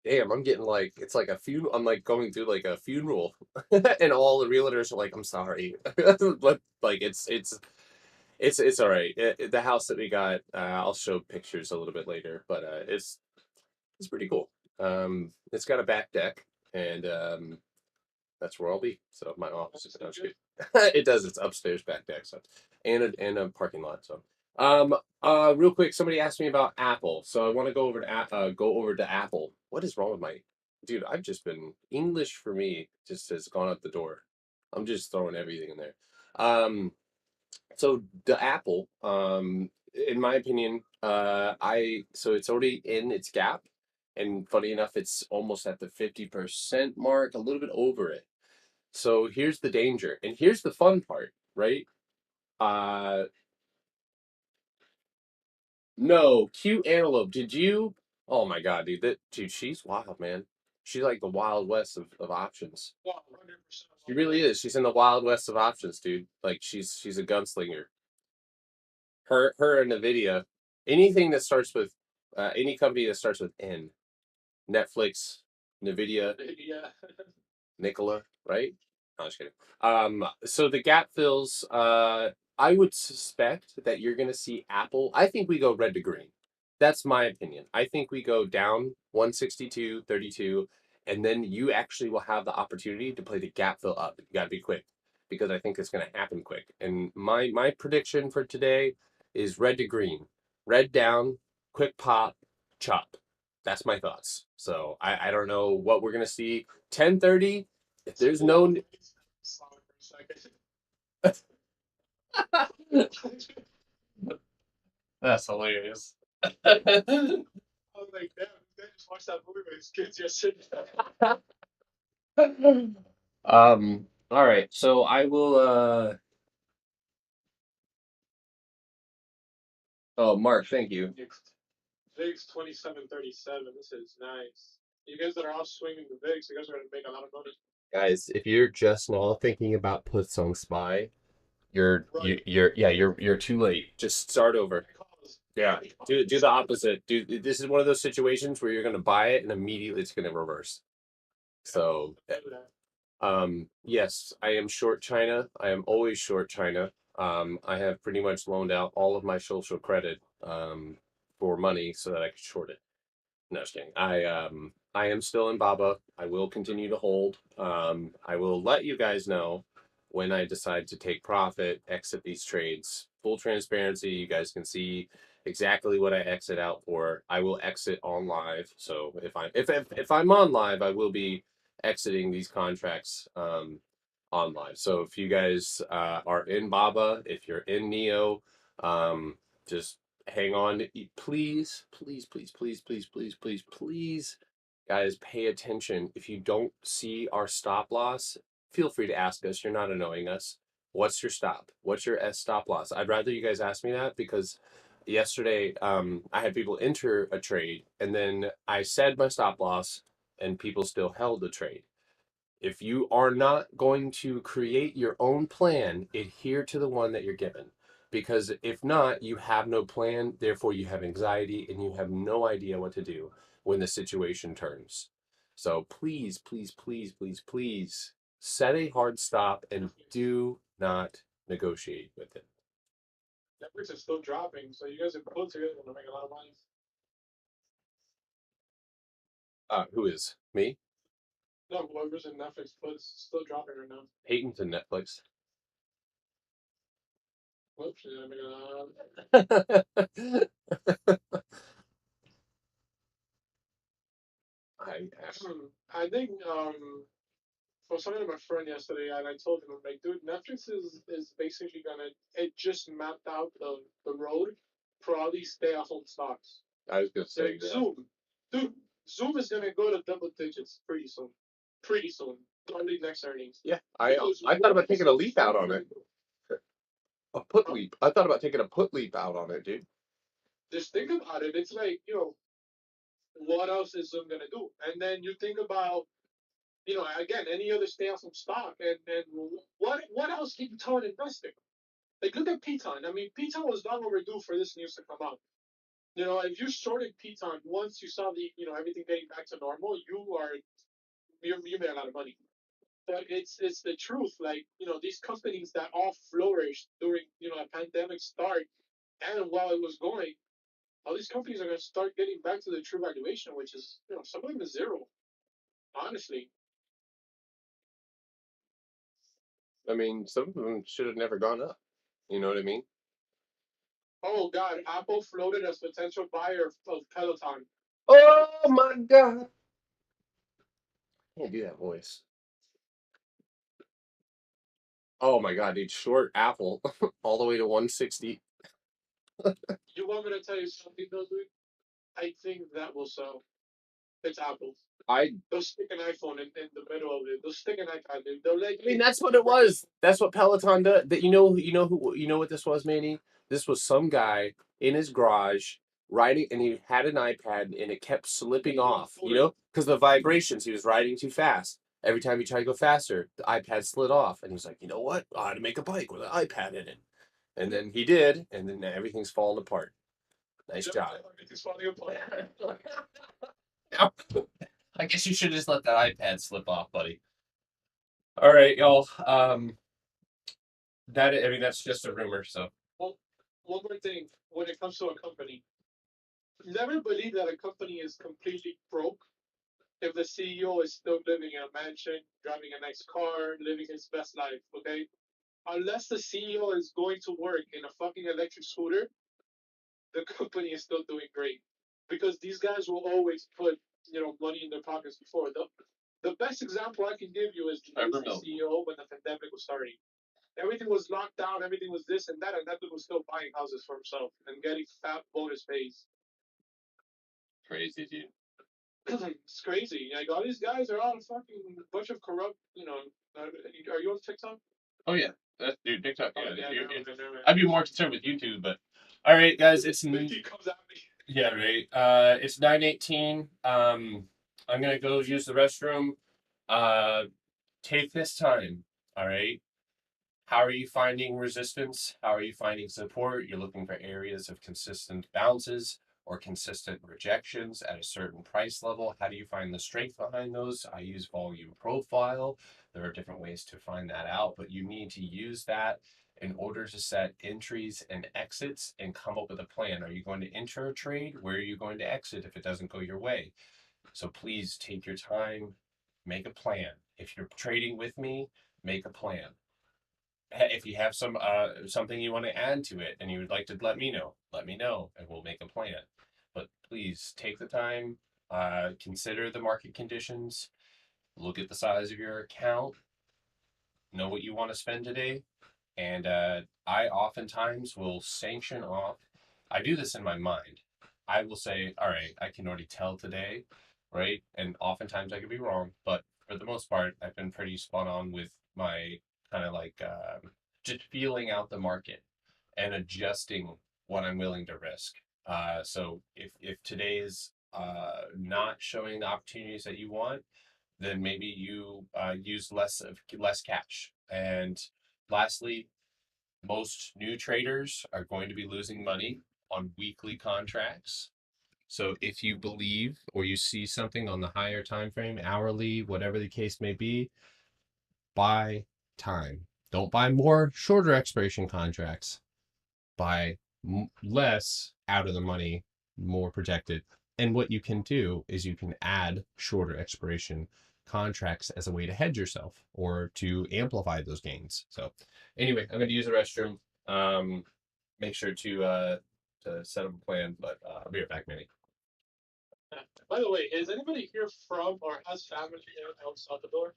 damn, I'm getting like it's like a funeral. I'm like going through like a funeral, and all the realtors are like, I'm sorry, but like it's all right. The house that we got, I'll show pictures a little bit later, but it's pretty cool. It's got a back deck, and that's where I'll be. So my office is downstairs. It does. It's upstairs back deck. So and a parking lot. So real quick, somebody asked me about Apple. So I want to go over to Apple. What is wrong with my dude? I've just been English for me just has gone out the door. I'm just throwing everything in there. So the Apple, in my opinion, I so it's already in its gap, and funny enough, it's almost at the 50% mark, a little bit over it. So here's the danger, and here's the fun part, right? Uh, no, cute antelope. Did you? Oh my God, dude, dude, she's wild, man. She's like the Wild West of options. Well, 100%. She really is. She's in the Wild West of options, dude. Like she's a gunslinger. Her and Nvidia, anything that starts with any company that starts with N, Netflix, Nvidia, Yeah. Nikola, right? No, I'm just kidding. So the gap fills. I would suspect that you're going to see Apple. I think we go red to green. That's my opinion. I think we go down 162.32, and then you actually will have the opportunity to play the gap fill up. You got to be quick because I think it's going to happen quick. And my prediction for today is red to green, red down, quick pop, chop. That's my thoughts. So I don't know what we're gonna see. 10:30. If there's no Solid for a second. That's hilarious. I was like, damn, this guy just watched that movie with his kids yesterday. All right. So I will oh Mark, thank you. VIX 2737. This is nice. You guys that are all swinging the VIX, you guys are gonna make a lot of money. Guys, if you're just now thinking about puts on SPY, Right. you're too late. Just start over. Yeah, do the opposite. This is one of those situations where you're gonna buy it and immediately it's gonna reverse. So yes, I am short China. I am always short China. I have pretty much loaned out all of my social credit for money so that I could short it. No, just kidding. I am still in Baba. I will continue to hold. I will let you guys know when I decide to take profit, exit these trades. Full transparency, you guys can see exactly what I exit out for. I will exit on live. So if I'm on live, I will be exiting these contracts on live. So if you guys are in Baba, if you're in Neo, just hang on, please, please, please, please, please, please, please, please, guys, pay attention. If you don't see our stop loss, feel free to ask us. You're not annoying us. What's your stop? What's your S stop loss? I'd rather you guys ask me that because yesterday I had people enter a trade and then I said my stop loss and people still held the trade. If you are not going to create your own plan, adhere to the one that you're given. Because if not, you have no plan, therefore you have anxiety and you have no idea what to do when the situation turns. So please, please, please, please, please set a hard stop and do not negotiate with it. Netflix is still dropping, so you guys are both together gonna make a lot of money. Who is? Me? No, whoever's in Netflix puts still dropping right now. Peyton's in Netflix. Whoops, she's gonna make a lot. I I think I was talking to my friend yesterday, and I told him, I'm like, dude, Netflix is basically gonna, it just mapped out the road for all these stay-at-home stocks. I was gonna say Like Zoom, dude, Zoom is gonna go to double digits pretty soon. Pretty soon, probably next earnings. Yeah, Because I thought about taking a what leap out on it. A put Huh? leap. I thought about taking a put leap out on it, dude. Just think about it. It's like, what else is Zoom gonna do? And then you think about, again, any other stay-at-home stock, and what else can you tell an investor? Like, look at Piton. I mean, Piton was long overdue for this news to come out. If you shorted Piton once you saw everything getting back to normal, you made a lot of money. But it's the truth. Like, these companies that all flourished during a pandemic start, and while it was going, all these companies are going to start getting back to the true valuation, which is some of them is zero. Honestly. I mean, some of them should have never gone up. You know what I mean? Oh God, Apple floated as potential buyer of Peloton. Oh my god! Can't do that voice. Oh my god, dude! Short Apple all the way to 160. You want me to tell you something, though, dude? I think that will sell. It's Apple. I They'll stick an iPhone in the middle of it. They'll stick an iPad in. They'll let I mean, you. that's what it was. That's what Peloton does. That you know what this was, Manny? This was some guy in his garage riding, and he had an iPad, and it kept slipping off. Because the vibrations. He was riding too fast. Every time he tried to go faster, the iPad slid off, and he's like, you know what? I ought to make a bike with an iPad in it. And then he did, and then everything's falling apart. Nice job. Everything's falling apart. I guess you should just let that iPad slip off, buddy. All right, y'all. That's just a rumor. So Well, one more thing. When it comes to a company, never believe that a company is completely broke if the CEO is still living in a mansion, driving a nice car, living his best life. Okay, unless the CEO is going to work in a fucking electric scooter, the company is still doing great because these guys will always put money in their pockets before. The best example I can give you is the CEO when the pandemic was starting. Everything was locked down, everything was this and that dude was still buying houses for himself and getting fat bonus pays. crazy, dude. It's crazy. Like, all these guys are all a fucking bunch of corrupt. Are you on TikTok? Oh yeah, that's dude. TikTok. Oh, Yeah, no. I'd be more concerned with YouTube, but all right, guys. It's He comes at me. yeah, right. It's 9:18. I'm gonna go use the restroom. Take this time. All right. How are you finding resistance? How are you finding support? You're looking for areas of consistent bounces or consistent rejections at a certain price level. How do you find the strength behind those? I use volume profile. There are different ways to find that out, but you need to use that in order to set entries and exits and come up with a plan. Are you going to enter a trade? Where are you going to exit if it doesn't go your way? So please take your time, make a plan. If you're trading with me, make a plan. If you have something you want to add to it and you would like to let me know, and we'll make a plan. But please take the time, consider the market conditions, look at the size of your account, know what you want to spend today, and I oftentimes will sanction off. I do this in my mind. I will say, all right, I can already tell today, right? And oftentimes I could be wrong, but for the most part, I've been pretty spot on with my kind of like just feeling out the market and adjusting what I'm willing to risk. So if today is not showing the opportunities that you want, then maybe you use less cash. And lastly, most new traders are going to be losing money on weekly contracts. So if you believe or you see something on the higher time frame, hourly, whatever the case may be, buy time. Don't buy more shorter expiration contracts. Buy less out of the money, more protected. And what you can do is you can add shorter expiration contracts as a way to hedge yourself or to amplify those gains. So anyway, I'm going to use the restroom. Make sure to set up a plan, but I'll be right back, Manny. By the way, is anybody here from or has family in El Salvador?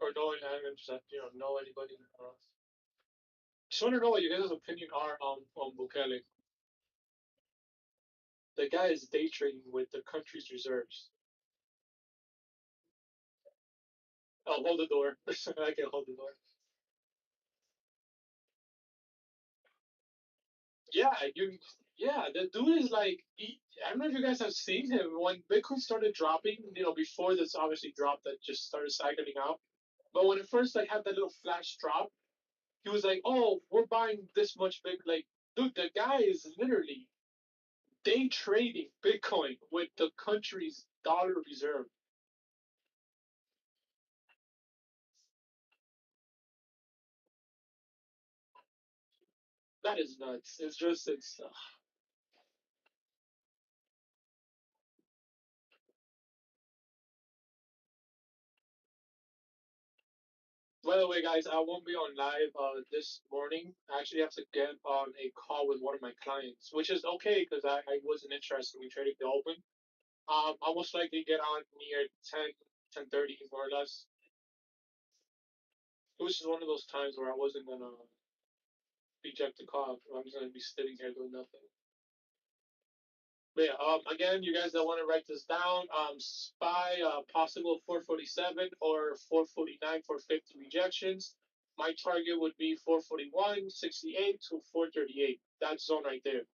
Or know, I just know anybody else? Just want to know what you guys' opinion are on Bukele. The guy is day trading with the country's reserves. I'll hold the door. I can hold the door. Yeah, the dude is like, I don't know if you guys have seen him when Bitcoin started dropping. Before this obviously dropped, that just started cycling out. But when it first like had that little flash drop, he was like, "Oh, we're buying this much big." Like, dude, the guy is literally day trading Bitcoin with the country's dollar reserve. That is nuts. It's. By the way, guys, I won't be on live this morning. I actually have to get on a call with one of my clients, which is okay because I wasn't interested in trading the open. I'll most likely get on near 10:30 more or less. It was just one of those times where I wasn't gonna reject the call. I'm just gonna be sitting here doing nothing. But yeah, again, you guys that want to write this down, SPY, possible 447 or 449 for 50 rejections. My target would be 441, 68 to 438. That zone right there.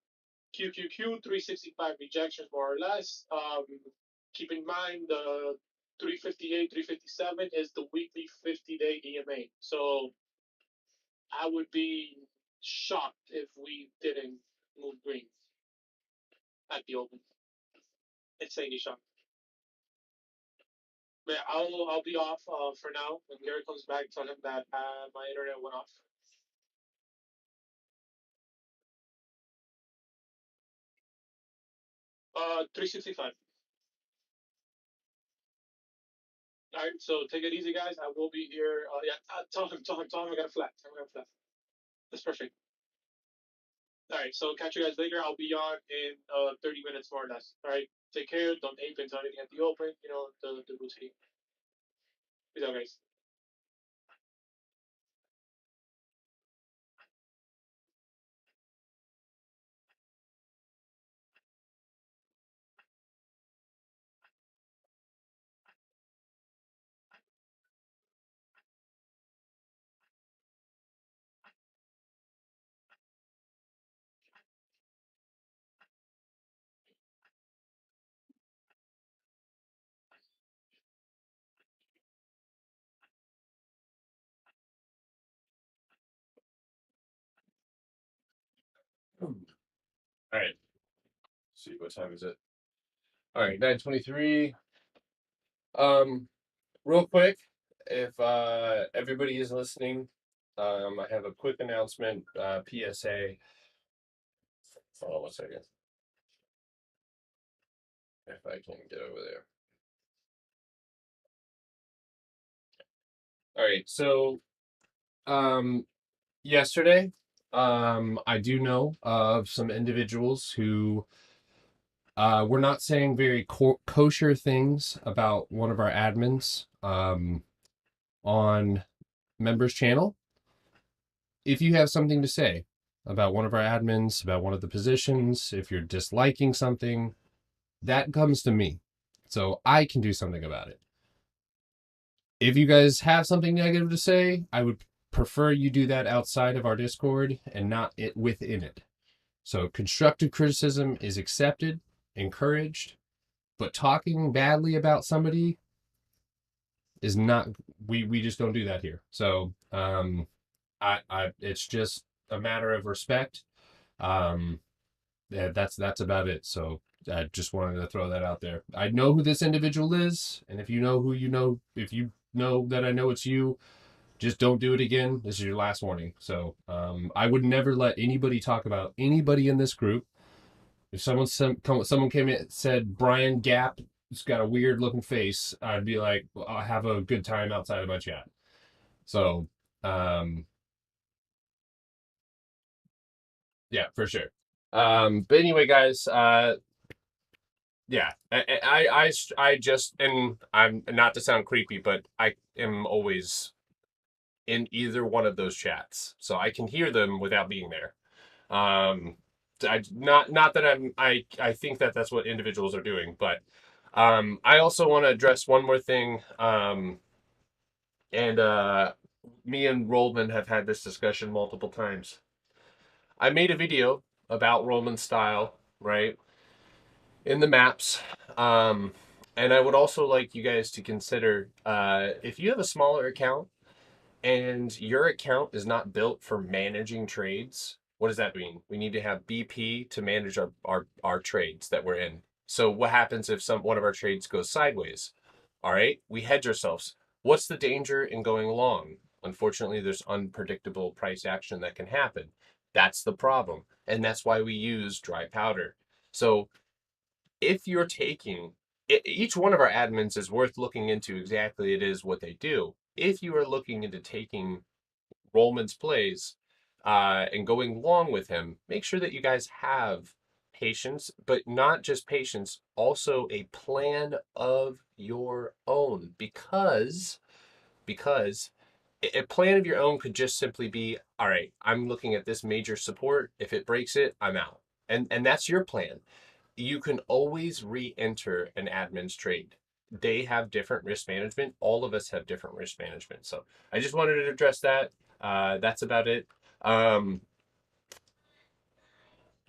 QQQ, 365 rejections more or less. Keep in mind the 358, 357 is the weekly 50-day EMA. So I would be shocked if we didn't move green at the open. Insanely shocked. But I'll be off for now. When Gary comes back, tell him that my internet went off. 365. All right, so take it easy, guys. I will be here. Yeah, tell him I got a flat. That's perfect. All right, so catch you guys later. I'll be on in 30 minutes more or less. All right, take care. Don't ape into anything at the open. The routine. Peace out, guys. All right. Let's see, what time is it? All right, 9:23. Real quick, if everybody is listening, I have a quick announcement. PSA. Hold on one second. If I can get over there. All right, so yesterday, I do know of some individuals who were not saying very kosher things about one of our admins on members channel. If you have something to say about one of our admins, about one of the positions, if you're disliking something, that comes to me. So I can do something about it. If you guys have something negative to say, I would prefer you do that outside of our Discord and not within it. So constructive criticism is accepted, encouraged, but talking badly about somebody is not. We just don't do that here. So it's just a matter of respect. Yeah, that's about it. So I just wanted to throw that out there. I know who this individual is, and if you know who you know, if you know that I know it's you, just don't do it again. This is your last warning. So I would never let anybody talk about anybody in this group. If someone came in and said Brian Gap has got a weird looking face, I'd be like, well, I'll have a good time outside of my chat. So Yeah, for sure. But anyway, guys, yeah, I just, and I'm not to sound creepy, but I am always in either one of those chats, so I can hear them without being there. Not that I think that that's what individuals are doing, but I also want to address one more thing. And Me and Rollman have had this discussion multiple times. I made a video about Rollman style, right, in the maps. And I would also like you guys to consider if you have a smaller account and your account is not built for managing trades, what does that mean? We need to have BP to manage our trades that we're in. So what happens if one of our trades goes sideways? All right, we hedge ourselves. What's the danger in going long? Unfortunately, there's unpredictable price action that can happen. That's the problem. And that's why we use dry powder. So if you're taking each one of our admins is worth looking into exactly it is what they do. If you are looking into taking Rollman's plays and going long with him, make sure that you guys have patience, but not just patience, also a plan of your own because a plan of your own could just simply be, all right, I'm looking at this major support. If it breaks it, I'm out. And that's your plan. You can always re-enter an admin's trade. They have different risk management. All of us have different risk management. So I just wanted to address that. That's about it. Um,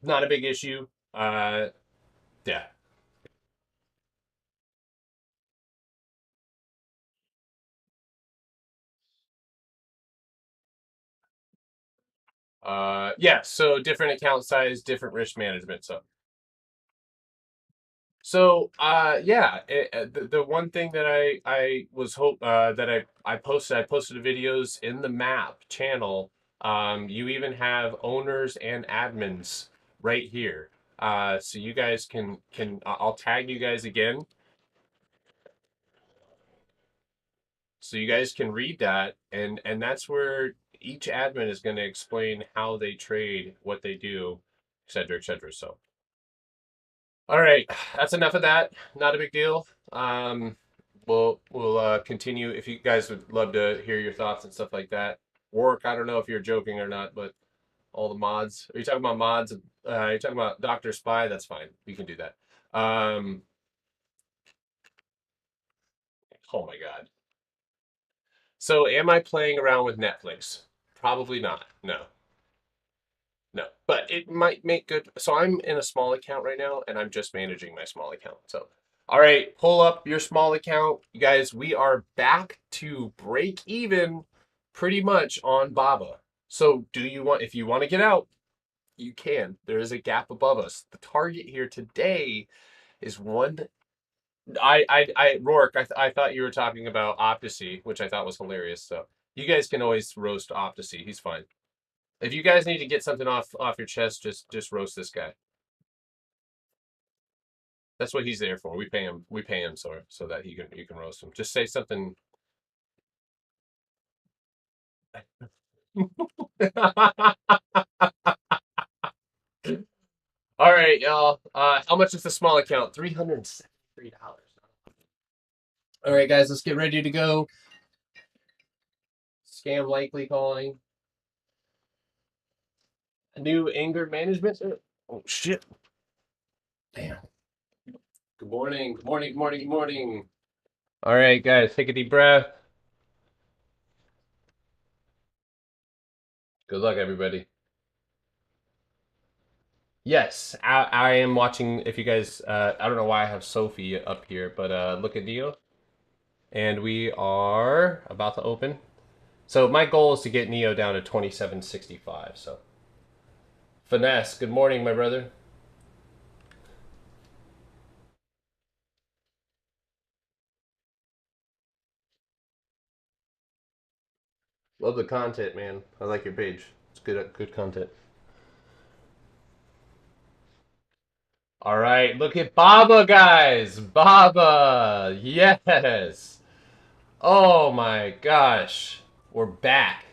Not a big issue. Yeah. Yeah. So different account size, different risk management. Yeah, the one thing that I was hope that I posted videos in the map channel. You even have owners and admins right here. So you guys I'll tag you guys again, so you guys can read that, and that's where each admin is going to explain how they trade, what they do, etc., etc. So. All right, that's enough of that. Not a big deal. We'll continue. If you guys would love to hear your thoughts and stuff like that. Work. I don't know if you're joking or not, but all the mods. Are you talking about mods? Are you talking about Doctor Spy? That's fine. We can do that. Um, oh my God. So, am I playing around with Netflix? Probably not. No. No, but it might make good. So I'm in a small account right now, and I'm just managing my small account. So, all right, pull up your small account, you guys. We are back to break even, pretty much on Baba. So, if you want to get out, you can. There is a gap above us. The target here today is one. Rourke. I thought you were talking about Opticy, which I thought was hilarious. So you guys can always roast Opticy. He's fine. If you guys need to get something off your chest, just roast this guy. That's what he's there for. We pay him. We pay him so that you can roast him. Just say something. All right, y'all. How much is the small account? $373. All right, guys. Let's get ready to go. Scam likely calling. A new anger management. Oh shit! Damn. Good morning. Good morning. Good morning. Good morning. All right, guys. Take a deep breath. Good luck, everybody. Yes, I am watching. If you guys, I don't know why I have SOFI up here, but look at Neo, and we are about to open. So my goal is to get Neo down to 2765. So finesse. Good morning, my brother. Love the content, man. I like your page. It's good content. All right, look at Baba, guys. Baba, yes. Oh my gosh, we're back.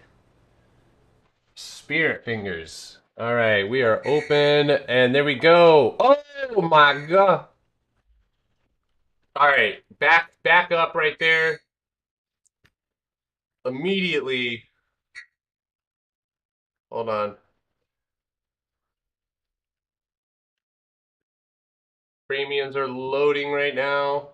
Spirit fingers. All right, we are open, and there we go. Oh my god! All right, back up right there. Immediately. Hold on. Premiums are loading right now.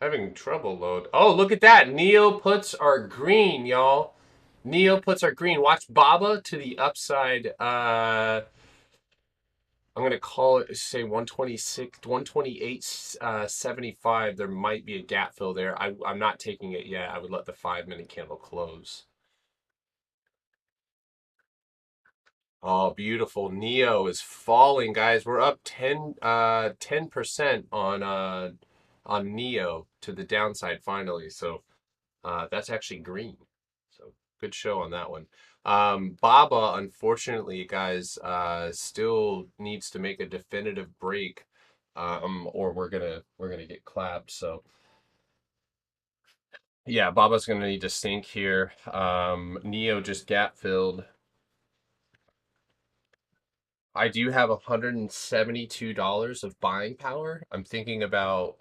Having trouble load. Oh, look at that. Neo puts are green, y'all. Neo puts are green. Watch Baba to the upside. I'm gonna call it, say 126, 128, 75. There might be a gap fill there. I'm not taking it yet. I would let the 5-minute candle close. Oh, beautiful. Neo is falling, guys. We're up 10% on Neo to the downside finally. So that's actually green. So good show on that one. Baba, unfortunately, guys, still needs to make a definitive break, or we're gonna get clapped. So yeah, Baba's gonna need to sink here. Neo just gap filled. I do have $172 of buying power. I'm thinking about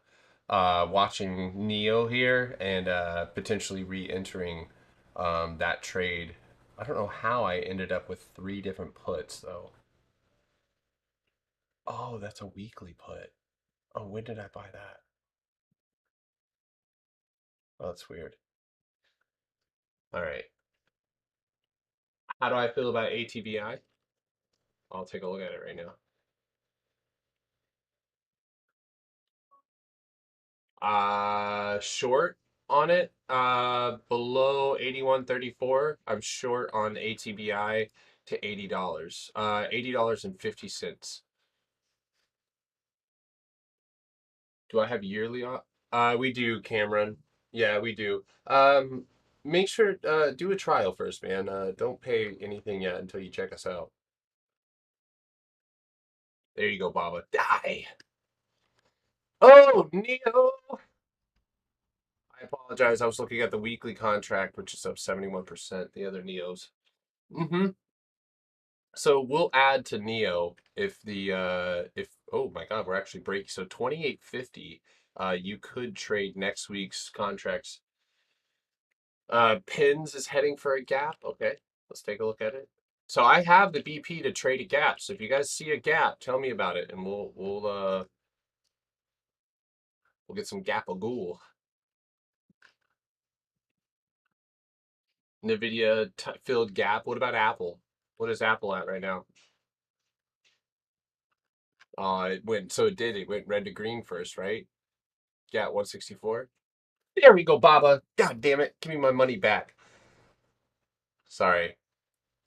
watching Neo here and potentially re-entering that trade. I don't know how I ended up with 3 different puts though. Oh, that's a weekly put. Oh, when did I buy that? Oh, that's weird. All right. How do I feel about ATBI? I'll take a look at it right now. Short on it. Below 81.34. I'm short on ATBI to $80. $80.50. Do I have yearly on? We do, Cameron. Yeah, we do. Make sure do a trial first, man. Don't pay anything yet until you check us out. There you go, Baba. Die. Oh, Neo. I apologize. I was looking at the weekly contract, which is up 71%. The other Neos. Mm-hmm. So we'll add to Neo if the if oh my god, we're actually breaking. So 28.50. You could trade next week's contracts. Pins is heading for a gap. Okay, let's take a look at it. So I have the BP to trade a gap. So if you guys see a gap, tell me about it, and we'll get some gap a ghoul. Nvidia filled gap. What about Apple? What is Apple at right now? It went, so it did. It went red to green first, right? Yeah, 164. There we go, Baba. God damn it. Give me my money back. Sorry.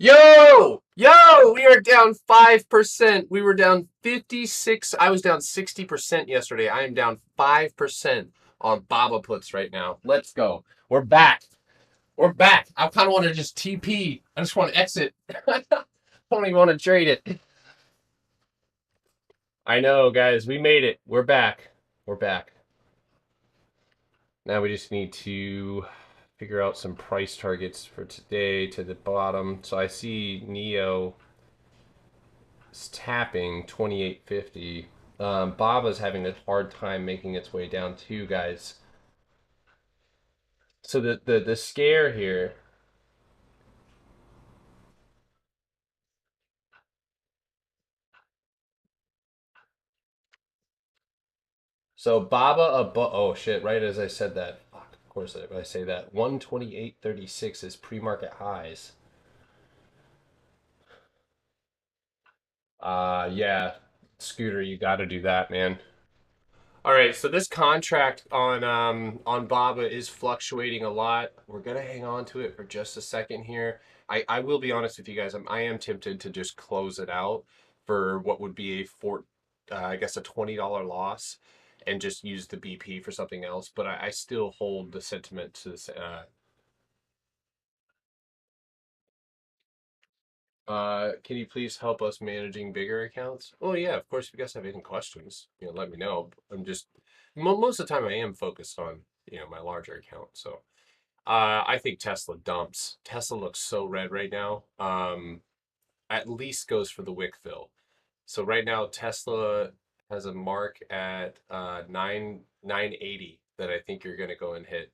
Yo! Yo! We are down 5%. We were down 56. I was down 60% yesterday. I am down 5% on Baba puts right now. Let's go. We're back. We're back. I kind of want to just TP. I just want to exit. I don't even want to trade it. I know, guys. We made it. We're back. We're back. Now we just need to figure out some price targets for today to the bottom. So I see Neo is tapping 28.50. Baba's having a hard time making its way down too, guys. So the scare here. So Baba above. Oh shit! Right as I said that. Fuck, of course I say that. 128.36 is pre-market highs. Yeah, Scooter, you got to do that, man. All right, so this contract on Baba is fluctuating a lot. We're gonna hang on to it for just a second here. I will be honest with you guys. I am tempted to just close it out for what would be I guess a $20 loss, and just use the BP for something else. But I still hold the sentiment to this. Can you please help us managing bigger accounts? Oh yeah, of course. If you guys have any questions, let me know. I'm just most of the time I am focused on my larger account. So I think Tesla dumps. Tesla looks so red right now. at least goes for the wick fill. So right now Tesla has a mark at 980 that I think you're going to go and hit.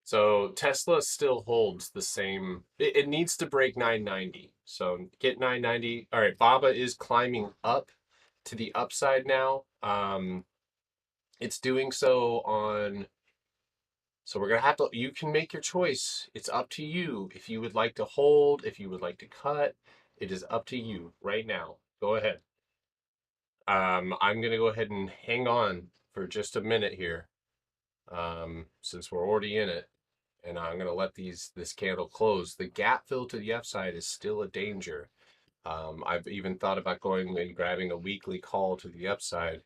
So Tesla still holds the same. It needs to break 990. So get 990. All right, BABA is climbing up to the upside now. It's doing so on. So we're gonna have to. You can make your choice. It's up to you. If you would like to hold, if you would like to cut, it is up to you right now. Go ahead. I'm gonna go ahead and hang on for just a minute here, since we're already in it. And I'm going to let this candle close. The gap fill to the upside is still a danger. I've even thought about going and grabbing a weekly call to the upside,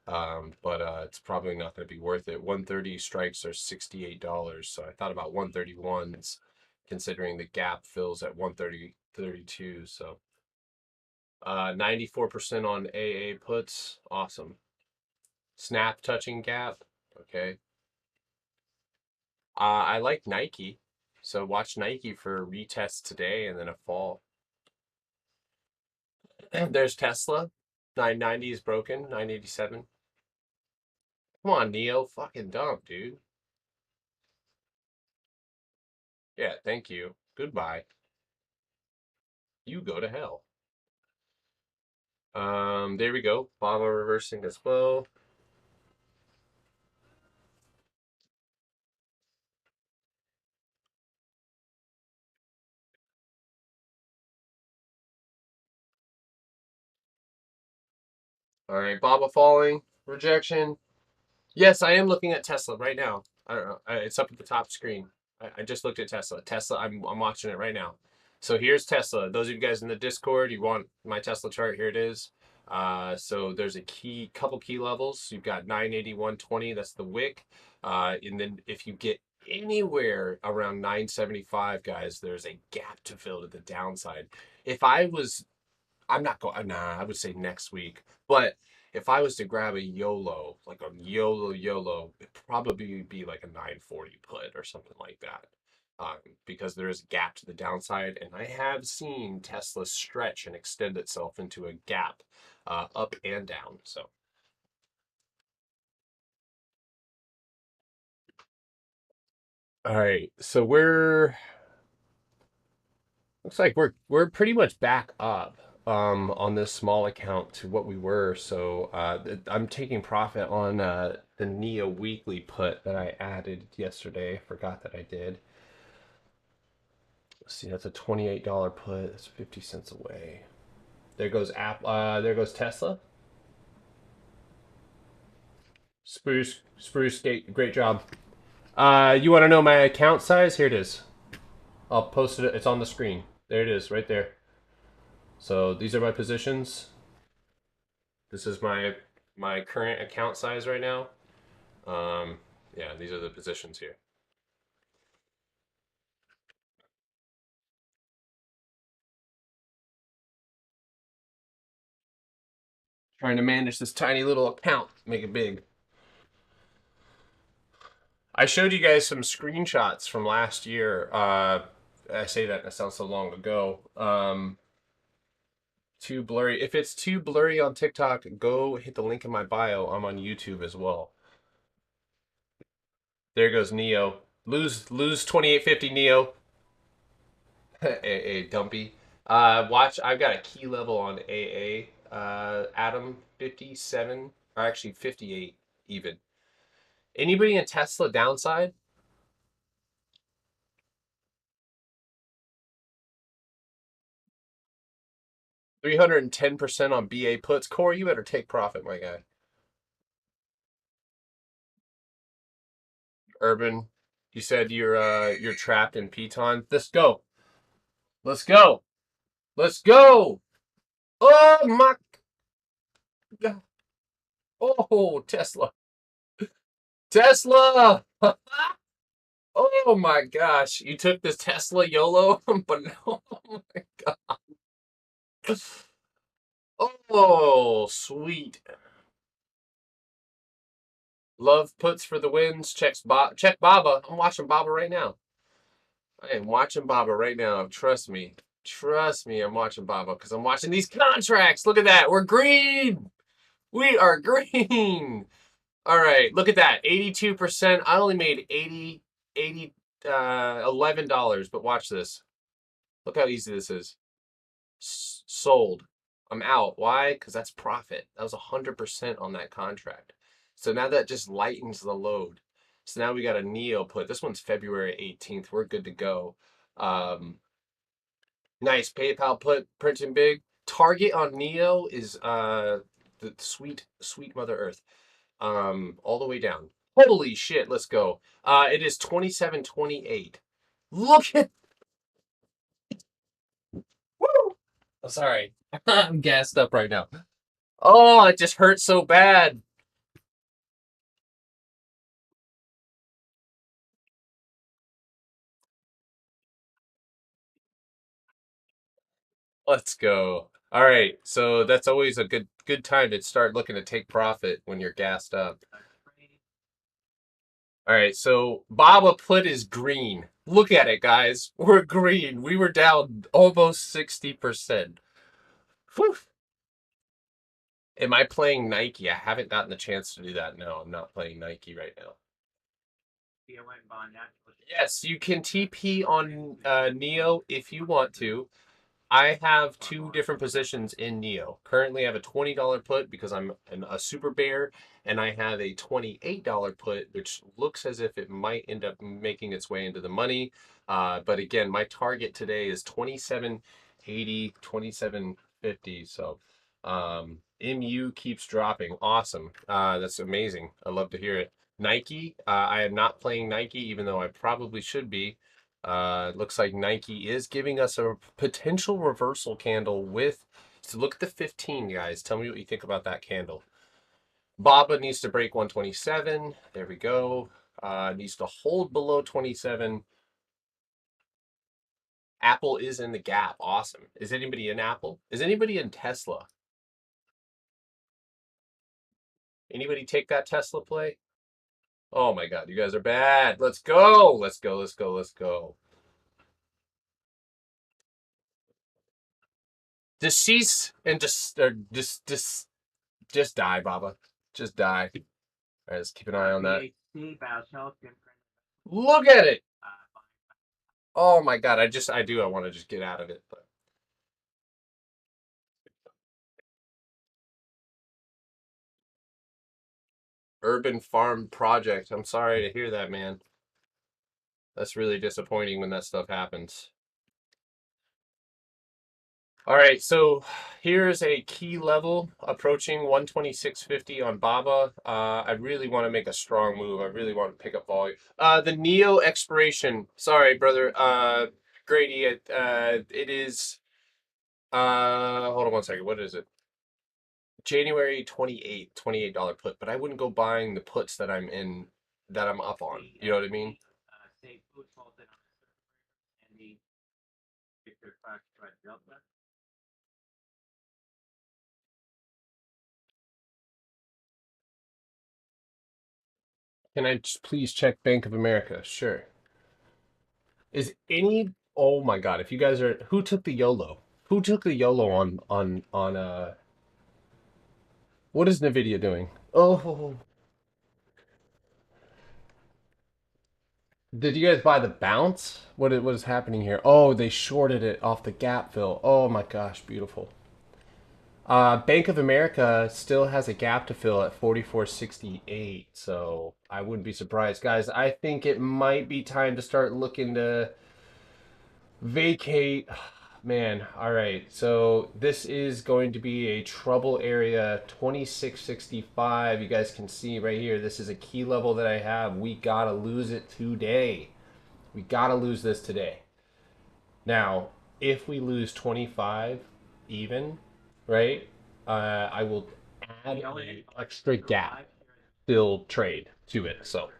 but it's probably not going to be worth it. 130 strikes are $68, so I thought about 131s, considering the gap fills at 130.32. So 94% on AA puts, awesome. Snap touching gap, okay. I like Nike, so watch Nike for a retest today and then a fall. There's Tesla. 990 is broken. 987. Come on, Neo. Fucking dump, dude. Yeah, thank you. Goodbye. You go to hell. There we go. Baba reversing as well. All right, Baba falling. Rejection. Yes, I am looking at Tesla right now. I don't know. It's up at the top screen. I just looked at Tesla. Tesla, I'm watching it right now. So here's Tesla. Those of you guys in the Discord, you want my Tesla chart, here it is. So there's a couple key levels. You've got 980, 120, that's the wick. And then if you get anywhere around 975, guys, there's a gap to fill to the downside. If I was, I'm not going, nah, I would say next week. But if I was to grab a YOLO, like a YOLO, it'd probably be like a 940 put or something like that. Because there is a gap to the downside, and I have seen Tesla stretch and extend itself into a gap, up and down. So, all right, so looks like we're pretty much back up on this small account to what we were. So I'm taking profit on the Neo weekly put that I added yesterday. I forgot that I did. Let's see, that's a $28 put. That's 50 cents away. There goes there goes Tesla. Spruce Skate, great job. You want to know my account size? Here it is. I'll post it. It's on the screen. There it is, right there. So these are my positions. This is my current account size right now. Yeah, these are the positions here. Trying to manage this tiny little account, make it big. I showed you guys some screenshots from last year. I say that sounds so long ago. Too blurry. If it's too blurry on TikTok, go hit the link in my bio. I'm on YouTube as well. There goes Neo. Lose 2850 Neo. AA dumpy. Watch. I've got a key level on AA. Adam 57, or actually 58 even. Anybody in Tesla downside? 310% on BA puts. Corey, you better take profit, my guy. Urban, you said you're trapped in Piton. Let's go. Let's go. Let's go. Oh my God. Oh, Tesla. Tesla. Oh my gosh. You took this Tesla YOLO, but no. Oh my God. Oh, sweet. Love puts for the wins. Check Baba. I'm watching Baba right now. I am watching Baba right now. Trust me. Trust me, I'm watching Baba because I'm watching these contracts. Look at that. We're green. We are green. All right. Look at that. 82%. I only made 80, $11, but watch this. Look how easy this is. Sold. I'm out. Why? Because that's profit. That was 100% on that contract. So now that just lightens the load. So now we got a Neo put. This one's February 18th. We're good to go. Nice PayPal put printing big. Target on Neo is the sweet Mother Earth. All the way down. Holy shit, let's go. It is 27.28. Look at woo! Oh, sorry. I'm gassed up right now. Oh, it just hurts so bad. Let's go. All right. So that's always a good time to start looking to take profit when you're gassed up. All right. So Baba put is green. Look at it, guys. We're green. We were down almost 60%. Whew. Am I playing Nike? I haven't gotten the chance to do that. No, I'm not playing Nike right now. Yes, you can TP on Neo if you want to. I have two different positions in Neo. Currently, I have a $20 put because I'm a super bear, and I have a $28 put, which looks as if it might end up making its way into the money. But again, my target today is 27.80, 27.50. So MU keeps dropping. Awesome. That's amazing. I love to hear it. Nike, I am not playing Nike, even though I probably should be. It looks like Nike is giving us a potential reversal candle with. So look at the 15, guys. Tell me what you think about that candle. Baba needs to break 127. There we go. Needs to hold below 27. Apple is in the gap. Awesome. Is anybody in Apple? Is anybody in Tesla? Anybody take that Tesla play? Oh my God, you guys are bad. Let's go. Let's go. Let's go. Let's go. Decease and just die, Baba. Just die. All right, let's keep an eye on that. Look at it. Oh my God. I want to just get out of it. But Urban Farm Project. I'm sorry to hear that, man. That's really disappointing when that stuff happens. All right, so here's a key level approaching 126.50 on Baba. I really want to make a strong move. I really want to pick up volume. The Neo expiration. Sorry, brother. Grady. It is. Hold on one second. What is it? January 28th, $28 put. But I wouldn't go buying the puts that I'm in, that I'm up on. You know what I mean? Can I just please check Bank of America? Sure. Is any? Oh my God! If you guys are, who took the YOLO? Who took the YOLO on? What is Nvidia doing? Oh, did you guys buy the bounce? What is happening here? Oh, they shorted it off the gap fill. Oh my gosh, beautiful. Bank of America still has a gap to fill at 44.68, so I wouldn't be surprised, guys. I think it might be time to start looking to vacate. Man, all right. So this is going to be a trouble area 2665. You guys can see right here. This is a key level that I have. We got to lose it today. We got to lose this today. Now, if we lose 25 even, right? I will add an extra gap fill trade to it. So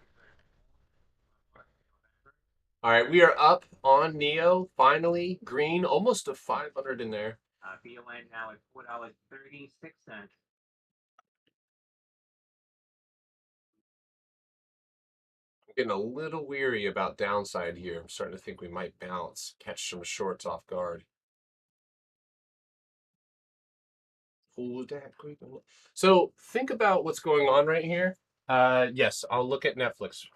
all right, we are up on Neo. Finally, green, almost a 500 in there. BON now at $4.36. Getting a little weary about downside here. I'm starting to think we might bounce, catch some shorts off guard. Who's that creeping? So think about what's going on right here. Yes, I'll look at Netflix.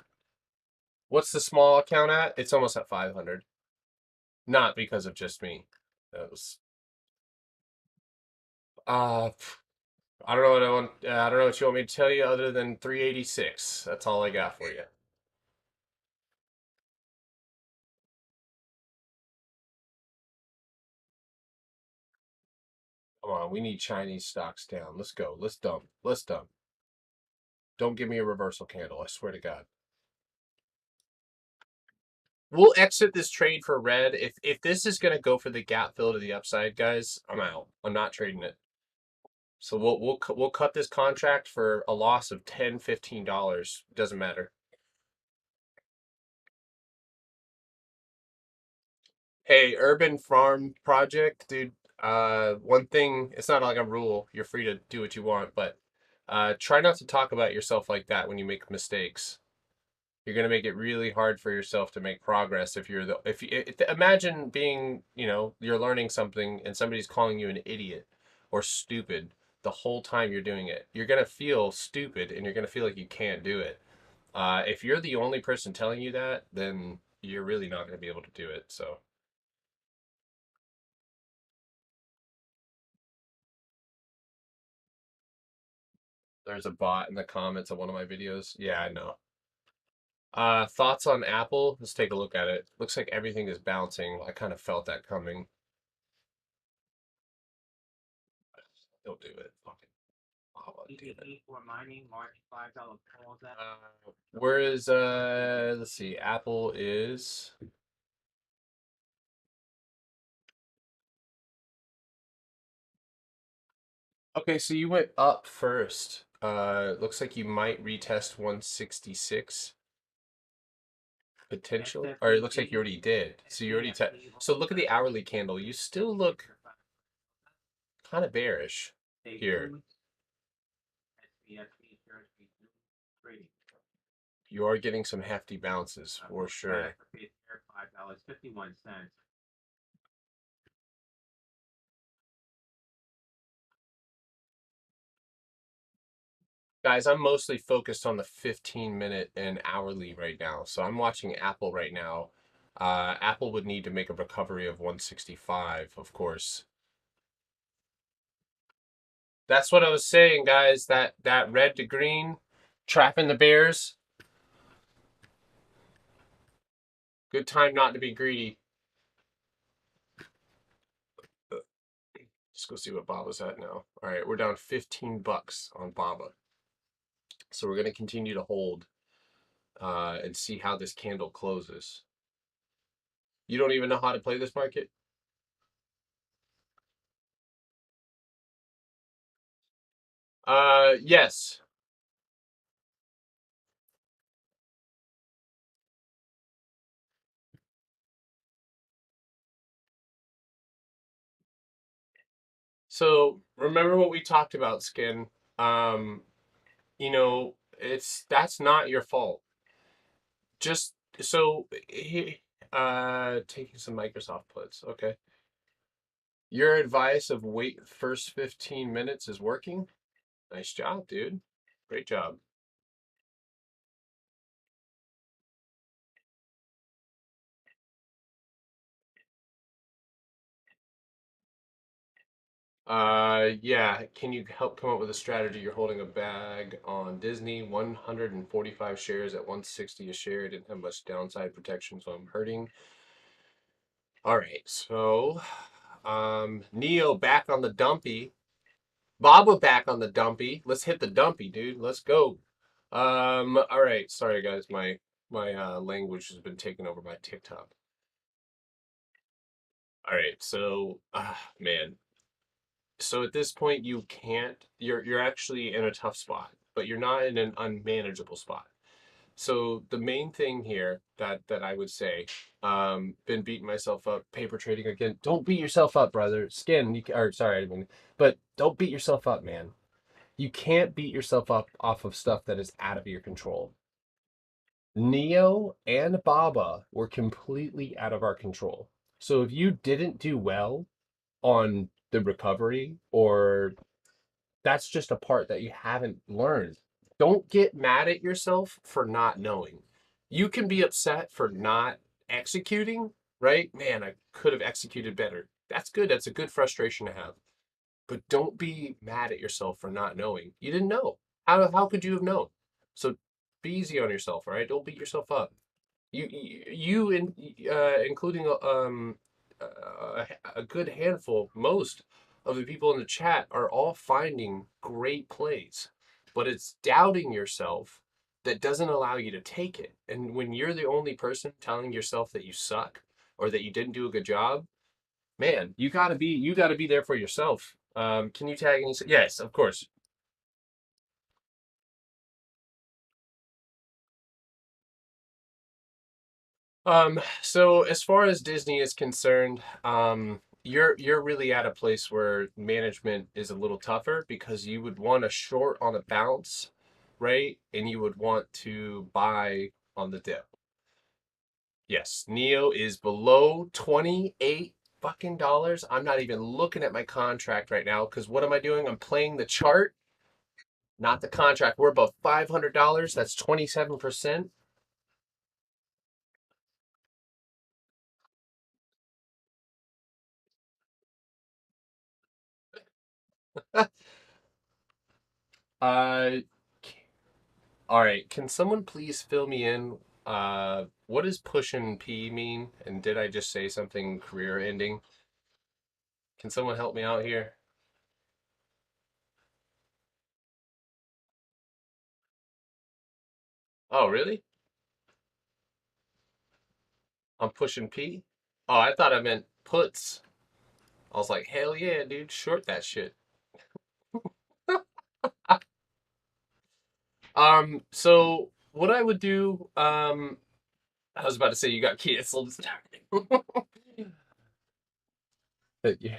What's the small account at? It's almost at 500. Not because of just me. That was uh I don't know what I want. I don't know what you want me to tell you other than 386. That's all I got for you. Come on, we need Chinese stocks down. Let's go. Let's dump. Let's dump. Don't give me a reversal candle. I swear to God. We'll exit this trade for red. If this is gonna go for the gap fill to the upside, guys, I'm out. I'm not trading it. So we'll cut this contract for a loss of $10, $15. Doesn't matter. Hey, urban farm project, dude. One thing, it's not like a rule. You're free to do what you want, but try not to talk about yourself like that when you make mistakes. You're gonna make it really hard for yourself to make progress if you're the if imagine being, you're learning something and somebody's calling you an idiot or stupid the whole time you're doing it. You're gonna feel stupid and you're gonna feel like you can't do it. If you're the only person telling you that, then you're really not gonna be able to do it. So. There's a bot in the comments of one of my videos. Yeah, I know. Thoughts on Apple? Let's take a look at it. Looks like everything is bouncing. I kind of felt that coming. Don't do it. Fucking. Oh, damn it. Where is let's see. Apple is okay, so you went up first. Looks like you might retest 166 potential, or it looks like you already did. So you already so look at the hourly candle. You still look kind of bearish here. You are getting some hefty bounces for sure. Guys, I'm mostly focused on the 15-minute and hourly right now. So I'm watching Apple right now. Apple would need to make a recovery of 165, of course. That's what I was saying, guys. That red to green, trapping the bears. Good time not to be greedy. Let's go see what Baba's at now. All right, we're down 15 bucks on Baba. So we're going to continue to hold and see how this candle closes. You don't even know how to play this market? Yes. So remember what we talked about, Skin. Um, that's not your fault. Just so taking some Microsoft puts, okay. Your advice of wait first 15 minutes is working. Nice job, dude. Great job. Yeah. Can you help come up with a strategy? You're holding a bag on Disney, 145 shares at 160 a share. Didn't have much downside protection, so I'm hurting. All right, so Neo back on the dumpy. Baba back on the dumpy. Let's hit the dumpy, dude. Let's go. All right. Sorry guys, my language has been taken over by TikTok. All right, so man. So at this point you can't you're actually in a tough spot, but you're not in an unmanageable spot. So the main thing here that I would say, been beating myself up, paper trading again. Don't beat yourself up, brother. Skin, or sorry, I mean, but don't beat yourself up, man. You can't beat yourself up off of stuff that is out of your control. Neo and Baba were completely out of our control. So if you didn't do well on the recovery, or that's just a part that you haven't learned. Don't get mad at yourself for not knowing. You can be upset for not executing, right? Man, I could have executed better. That's good. That's a good frustration to have. But don't be mad at yourself for not knowing. You didn't know. How could you have known? So be easy on yourself, all right? Don't beat yourself up. Including a good handful, most of the people in the chat are all finding great plays, but it's doubting yourself that doesn't allow you to take it. And when you're the only person telling yourself that you suck or that you didn't do a good job, man, you gotta be there for yourself. Can you tag any? Yes, of course. So as far as Disney is concerned, you're really at a place where management is a little tougher because you would want to short on a bounce, right? And you would want to buy on the dip. Yes, Neo is below 28 fucking dollars. I'm not even looking at my contract right now because what am I doing? I'm playing the chart, not the contract. We're above $500. That's 27%. Uh, all right. Can someone please fill me in? What does push and P mean? And did I just say something career ending? Can someone help me out here? Oh, really? I'm pushing P? Oh, I thought I meant puts. I was like, hell yeah, dude, short that shit. So what I would do, I was about to say you got canceled. Yeah.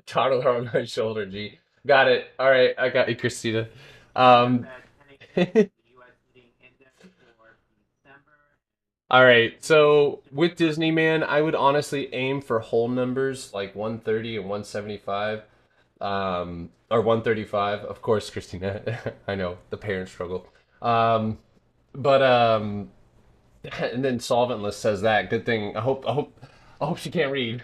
Toddler on my shoulder, G. Got it. All right, I got you, Christina. Um, all right, so with Disney, man, I would honestly aim for whole numbers like 130 and 175, or 135. Of course, Christina. I know the parent struggle. Um, but and then solventless says that. Good thing. I hope she can't read.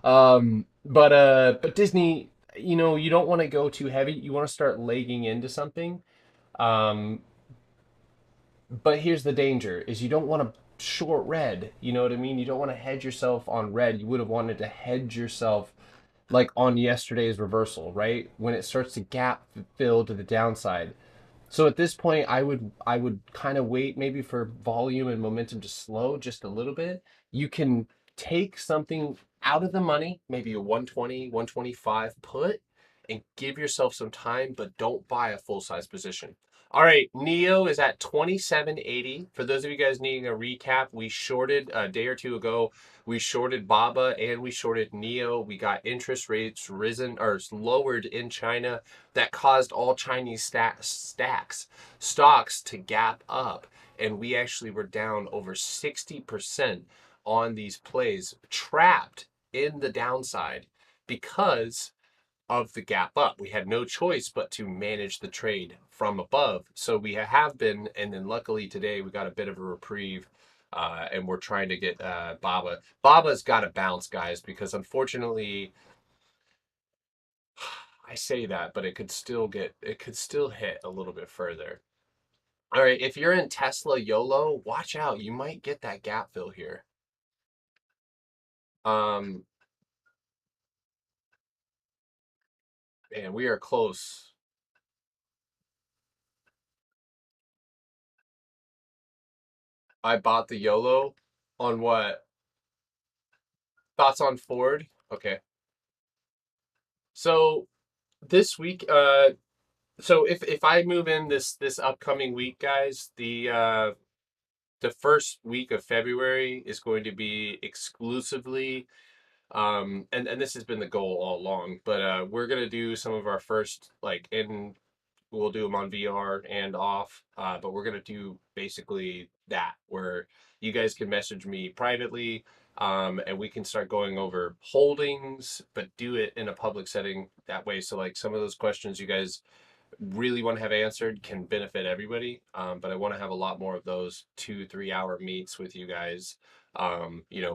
But Disney, you don't want to go too heavy. You want to start legging into something. Um, but here's the danger: is you don't want to short red. You know what I mean? You don't want to hedge yourself on red. You would have wanted to hedge yourself like on yesterday's reversal, right? When it starts to gap fill to the downside. So at this point, I would kind of wait maybe for volume and momentum to slow just a little bit. You can take something out of the money, maybe a 120, 125 put, and give yourself some time, but don't buy a full size position. All right, Neo is at 27.80. For those of you guys needing a recap, we shorted a day or two ago. We shorted Baba and we shorted Neo. We got interest rates risen or lowered in China that caused all Chinese stocks to gap up. And we actually were down over 60% on these plays, trapped in the downside because of the gap up. We had no choice but to manage the trade from above. So we have been, and then luckily today we got a bit of a reprieve. And we're trying to get Baba. Baba's got to bounce, guys, because unfortunately, I say that, but it could still hit a little bit further. All right, if you're in Tesla YOLO, watch out. You might get that gap fill here. Um, Man, we are close. I bought the YOLO on what? Thoughts on Ford? Okay. So this week, so if I move in this upcoming week, guys, the first week of February is going to be exclusively and this has been the goal all along, but we're gonna do some of our first like in we'll do them on VR and off. But we're gonna do basically that, where you guys can message me privately, and we can start going over holdings, but do it in a public setting that way. So like some of those questions you guys really want to have answered can benefit everybody. But I want to have a lot more of those 2-3 hour meets with you guys.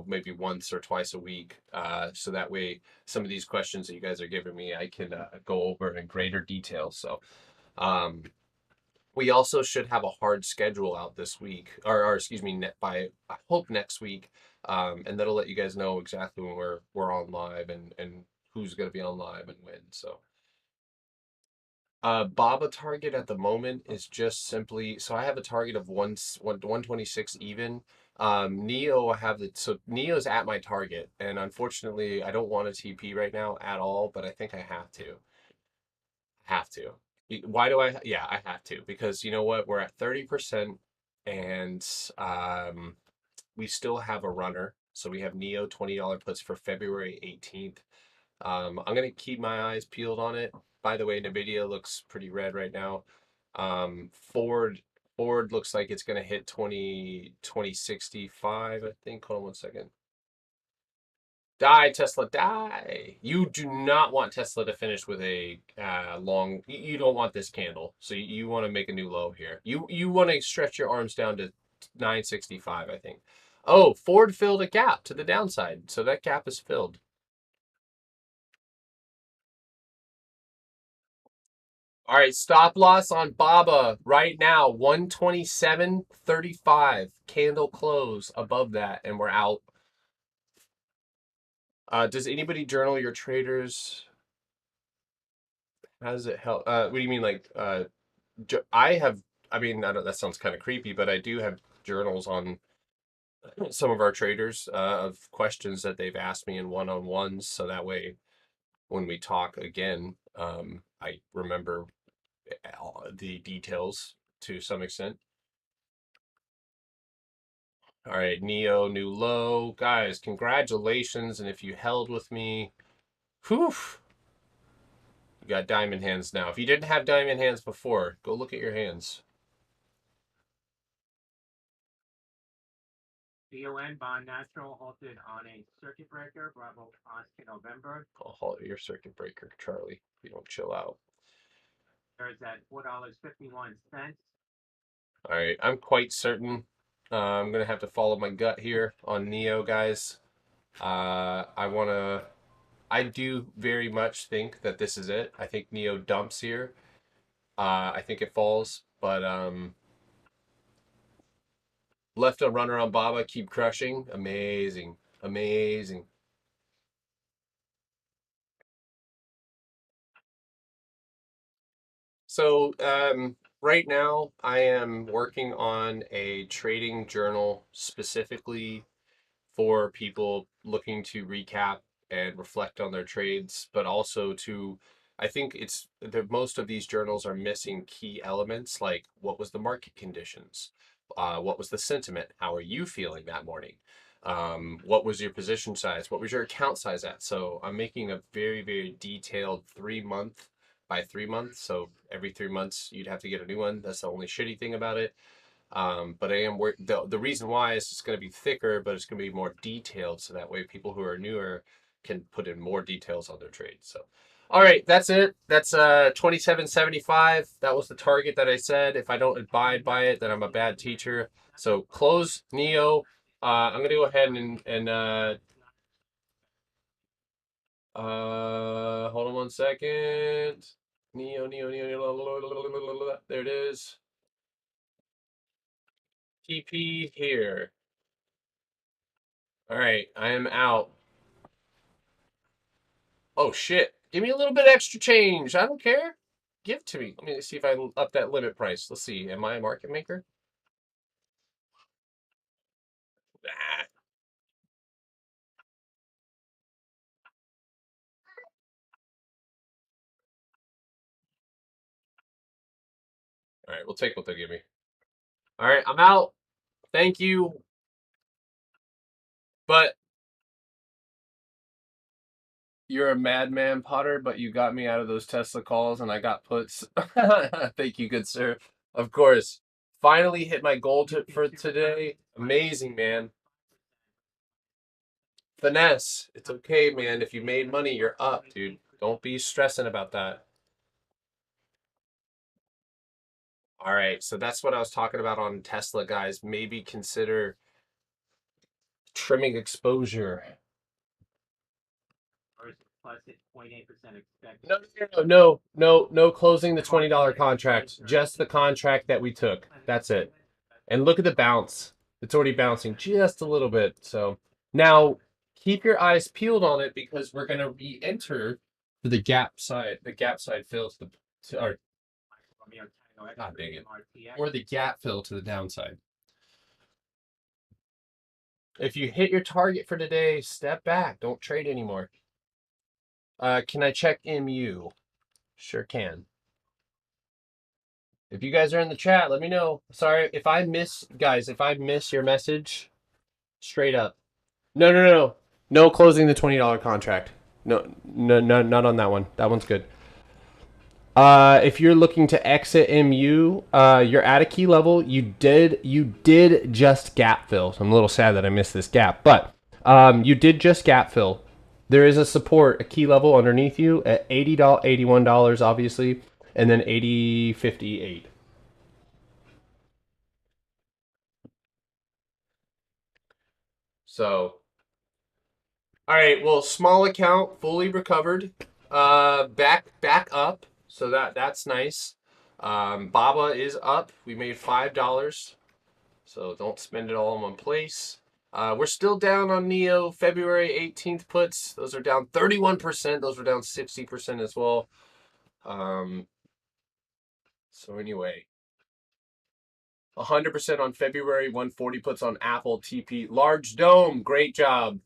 Maybe once or twice a week. So that way, some of these questions that you guys are giving me, I can go over in greater detail. So, we also should have a hard schedule out this week, or excuse me, by I hope next week, and that'll let you guys know exactly when we're on live and who's going to be on live and when. So. Baba target at the moment is just simply, so I have a target of 126 even. Neo, I have so Neo's at my target, and unfortunately, I don't want a TP right now at all, but I think I have to. Have to. Why do I? Yeah, I have to, because you know what? We're at 30%, and we still have a runner. So we have Neo $20 puts for February 18th. I'm gonna keep my eyes peeled on it. By the way, Nvidia looks pretty red right now. Ford looks like it's gonna hit 2065, I think. Hold on one second. Die, Tesla, die. You do not want Tesla to finish with a long. You don't want this candle, so you want to make a new low here. You want to stretch your arms down to 965, I think. Oh, Ford filled a gap to the downside, so that gap is filled. All right, stop loss on Baba right now, 127.35. Candle close above that, and we're out. Does anybody journal your traders? How does it help? What do you mean, like? I have. I mean, I don't, that sounds kind of creepy, but I do have journals on some of our traders of questions that they've asked me in one-on-ones, so that way, when we talk again, I remember the details to some extent. All right, Neo, new low. Guys, congratulations. And if you held with me, whew, you got diamond hands now. If you didn't have diamond hands before, go look at your hands. BON Bond National halted on a circuit breaker. Bravo to November. I'll halt your circuit breaker, Charlie, if you don't chill out. There's at $4.51. All right, I'm quite certain I'm going to have to follow my gut here on Neo, guys. I do very much think that this is it. I think Neo dumps here. I think it falls, but left a runner on Baba, keep crushing. Amazing. Amazing. So right now I am working on a trading journal specifically for people looking to recap and reflect on their trades, but also to, I think it's that most of these journals are missing key elements like what was the market conditions, what was the sentiment, how are you feeling that morning, what was your position size, what was your account size at. So I'm making a very, very detailed 3 month by 3 months. So every 3 months you'd have to get a new one. That's the only shitty thing about it. But I am the reason why is it's going to be thicker, but it's going to be more detailed, so that way people who are newer can put in more details on their trade. So, all right, that's it. That's 27.75. That was the target that I said. If I don't abide by it, then I'm a bad teacher. So close Neo. I'm gonna go ahead and hold on one second. Neo. There it is. TP here. All right, I am out. Oh shit! Give me a little bit extra change. I don't care. Give it to me. Let me see if I up that limit price. Let's see. Am I a market maker? Ah. All right, we'll take what they give me. All right, I'm out. Thank you. But You're a madman, Potter, but you got me out of those Tesla calls and I got puts. Thank you, good sir. Of course. Finally hit my goal for today. Amazing, man. Finesse. It's okay, man. If you made money, you're up, dude. Don't be stressing about that. All right, so that's what I was talking about on Tesla, guys. Maybe consider trimming exposure. Plus it's 0.8% expected. No closing the $20 contract. Just the contract that we took. That's it. And look at the bounce. It's already bouncing just a little bit. So now keep your eyes peeled on it because we're gonna re-enter the gap side. The gap side fills or God dang it. Or the gap fill to the downside. If you hit your target for today, step back. Don't trade anymore. Can I check MU? Sure can. If you guys are in the chat, let me know. Sorry if I miss, guys. If I miss your message, straight up. No. No closing the $20 contract. No, not on that one. That one's good. If you're looking to exit MU, you're at a key level. You did just gap fill. So I'm a little sad that I missed this gap, but you did just gap fill. There is a support, a key level underneath you at $80, $81, obviously, and then $80.58. So, all right. Well, small account, fully recovered. Back up. So that's nice. Baba is up. We made $5. So don't spend it all in one place. We're still down on Neo February 18th puts. Those are down 31%. Those were down 60% as well. So anyway, 100% on February, 140 puts on Apple, TP, Large Dome. Great job.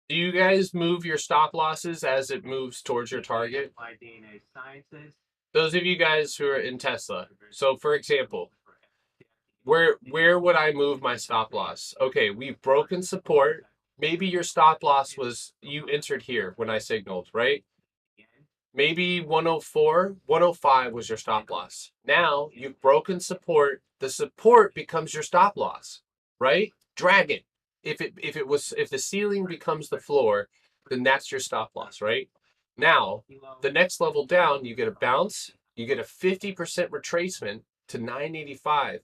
Do you guys move your stop losses as it moves towards your target? Those of you guys who are in Tesla. So for example, where would I move my stop loss? Okay, we've broken support. Maybe your stop loss was you entered here when I signaled, right? Maybe 104, 105 was your stop loss. Now you've broken support. The support becomes your stop loss, right? Drag it. If the ceiling becomes the floor, then that's your stop loss, right? Now, the next level down, you get a bounce, you get a 50% retracement to 985,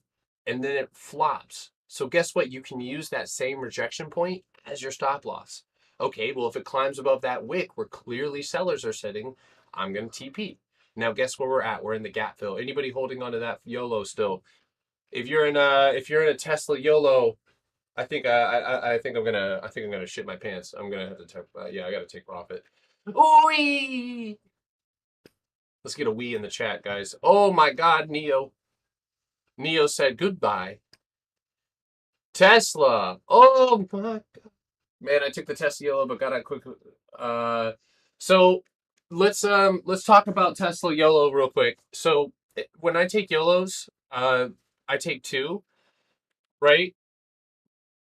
and then it flops. So guess what? You can use that same rejection point as your stop loss. Okay, well, if it climbs above that wick where clearly sellers are sitting, I'm going to TP. Now, guess where we're at? We're in the gap fill. Anybody holding on to that YOLO still? If you're in a Tesla YOLO, I think I'm gonna shit my pants. I'm gonna have to take. I gotta take profit. Ooh! Let's get a wee in the chat, guys. Oh my God, Neo. Neo said goodbye. Tesla. Oh my God. Man, I took the Tesla YOLO, but got out quick. So let's talk about Tesla YOLO real quick. So when I take YOLOs, I take two, right?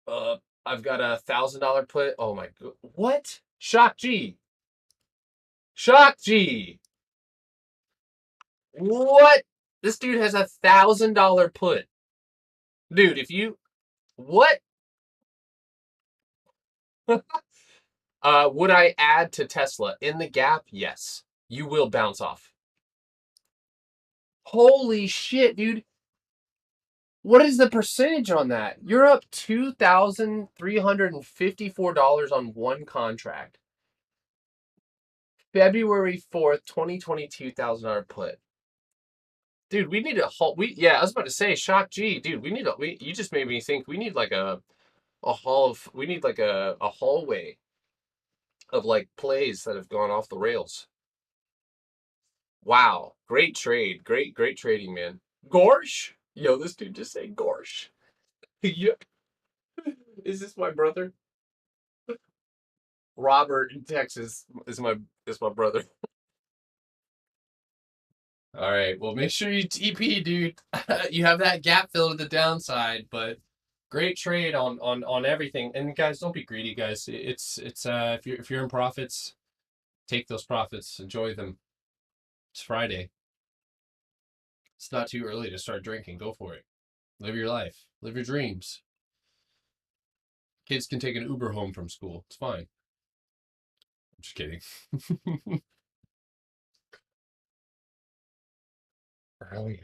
I've got $1,000 put. Oh my God. What? Shock G. Shock G. What? This dude has $1,000 put. Dude, if you what? Would I add to Tesla in the gap? Yes. You will bounce off. Holy shit, dude. What is the percentage on that? You're up $2,354 on one contract. February 4th, 2022, $1,000 put. Dude, we need a whole. I was about to say, Shock G, dude. You just made me think we need like a hallway of like plays that have gone off the rails. Wow, great trade, great trading, man. Gorsh, yo, this dude just say Gorsh. Yeah, is this my brother? Robert in Texas is my brother. All right. Well, make sure you TP, dude. You have that gap fill to the downside, but great trade on everything. And guys, don't be greedy, guys. It's if you're in profits, take those profits, enjoy them. It's Friday. It's not too early to start drinking. Go for it. Live your life. Live your dreams. Kids can take an Uber home from school. It's fine. I'm just kidding. Really?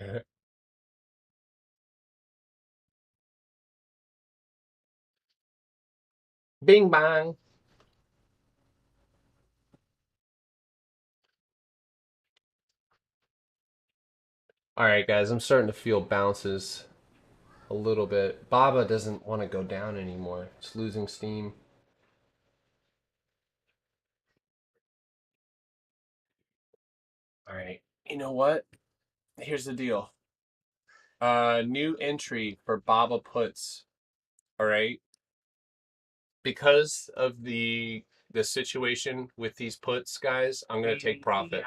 Bing bang. All right, guys. I'm starting to feel bounces a little bit. Baba doesn't want to go down anymore. It's losing steam. All right. You know what? Here's the deal. New entry for Baba puts. All right. Because of the situation with these puts, guys, I'm gonna take profit.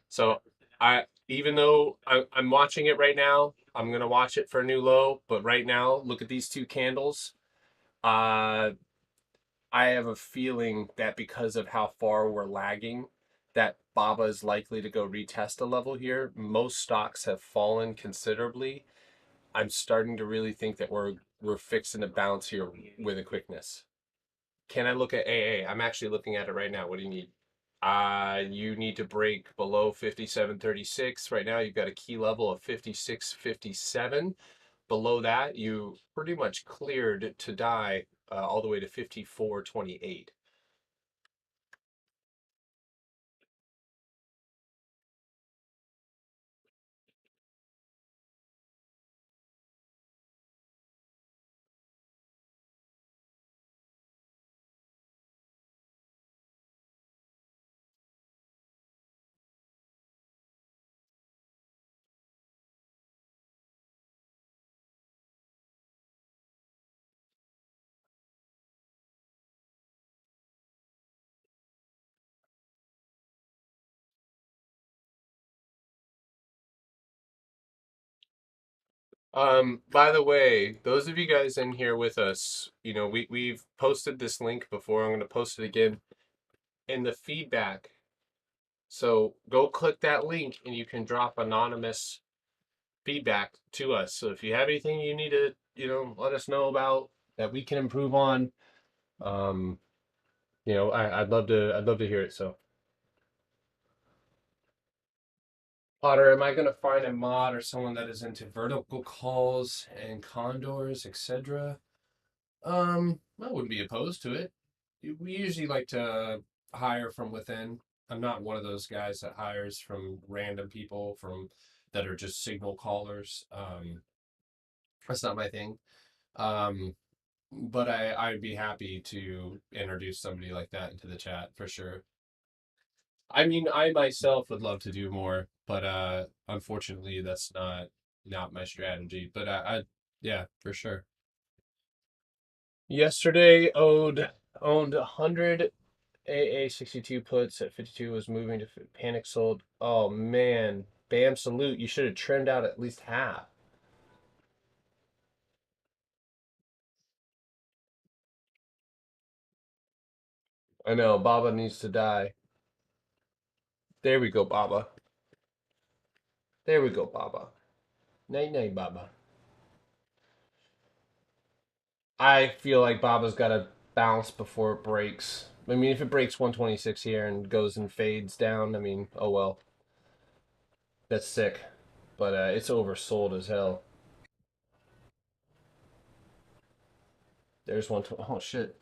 So I even though I'm watching it right now, I'm gonna watch it for a new low. But right now, look at these two candles. Uh, I have a feeling that because of how far we're lagging, that Baba is likely to go retest a level here. Most stocks have fallen considerably. I'm starting to really think that we're fixing to bounce here with a quickness. Can I look at AA? I'm actually looking at it right now. What do you need? You need to break below 57.36. Right now, you've got a key level of 56.57. Below that, you pretty much cleared to die all the way to 54.28. By the way, those of you guys in here with us, we've posted this link before. I'm going to post it again in the feedback. So go click that link and you can drop anonymous feedback to us. So if you have anything you need to, let us know about that we can improve on, um, I'd love to hear it. So Potter, am I gonna find a mod or someone that is into vertical calls and condors, etc.? I wouldn't be opposed to it. We usually like to hire from within. I'm not one of those guys that hires from random people from that are just signal callers. That's not my thing. Um, but I'd be happy to introduce somebody like that into the chat for sure. I mean, I myself would love to do more, but unfortunately, that's not my strategy. But yeah, for sure. Yesterday owned 100 AA62 puts at 52 was moving to panic sold. Oh man, bam salute. You should have trimmed out at least half. I know, Baba needs to die. There we go, Baba. There we go, Baba. Nay, nay, Baba. I feel like Baba's got to bounce before it breaks. I mean, if it breaks 126 here and goes and fades down, I mean, oh well. That's sick. But it's oversold as hell. There's one. Oh, shit.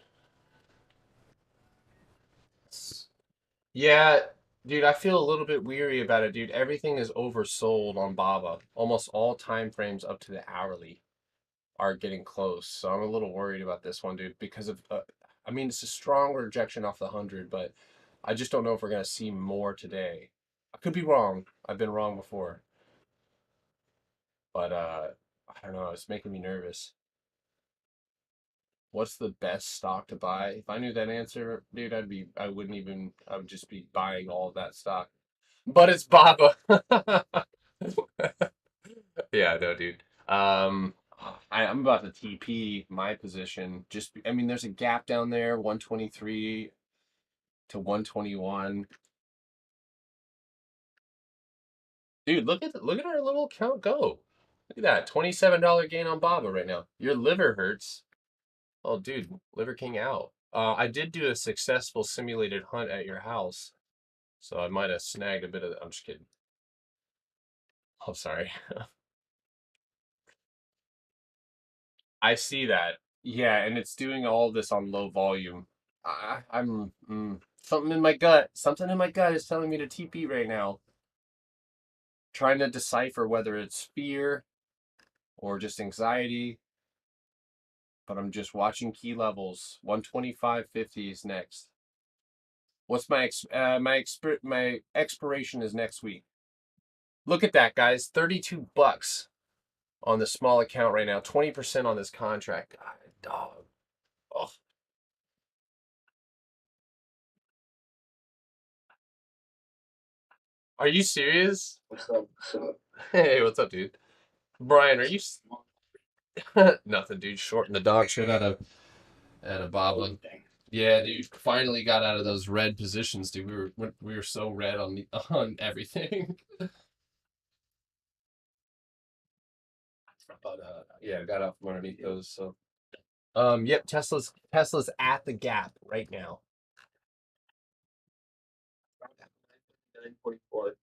Yeah, dude, I feel a little bit weary about it, dude. Everything is oversold on Baba. Almost all time frames up to the hourly are getting close. So I'm a little worried about this one, dude, because of I mean, it's a strong rejection off the 100, but I just don't know if we're gonna see more today. I could be wrong. I've been wrong before, but I don't know. It's making me nervous. What's the best stock to buy? If I knew that answer, dude, I would just be buying all of that stock. But it's Baba. Yeah, no, dude. I'm about to TP my position. I mean, there's a gap down there, 123 to 121. Dude, look at our little account go. Look at that, $27 gain on Baba right now. Your liver hurts. Oh, dude, Liver King out. I did do a successful simulated hunt at your house, so I might have snagged a bit of. I'm just kidding. I'm sorry. I see that. Yeah, and it's doing all this on low volume. Something in my gut. Something in my gut is telling me to TP right now. Trying to decipher whether it's fear or just anxiety. But I'm just watching key levels. 125.50 is next. What's my my expiration is next week. Look at that, guys. $32 on the small account right now. 20% on this contract. God, dog. Oh. Are you serious? What's up? What's up? Hey, what's up, dude? Brian, are you nothing, dude? Shorting the dog shit out of Boblin. Yeah, dude. Finally got out of those red positions, dude. We were so red on everything. But yeah, got out from underneath those. So yep, Tesla's at the gap right now. 944.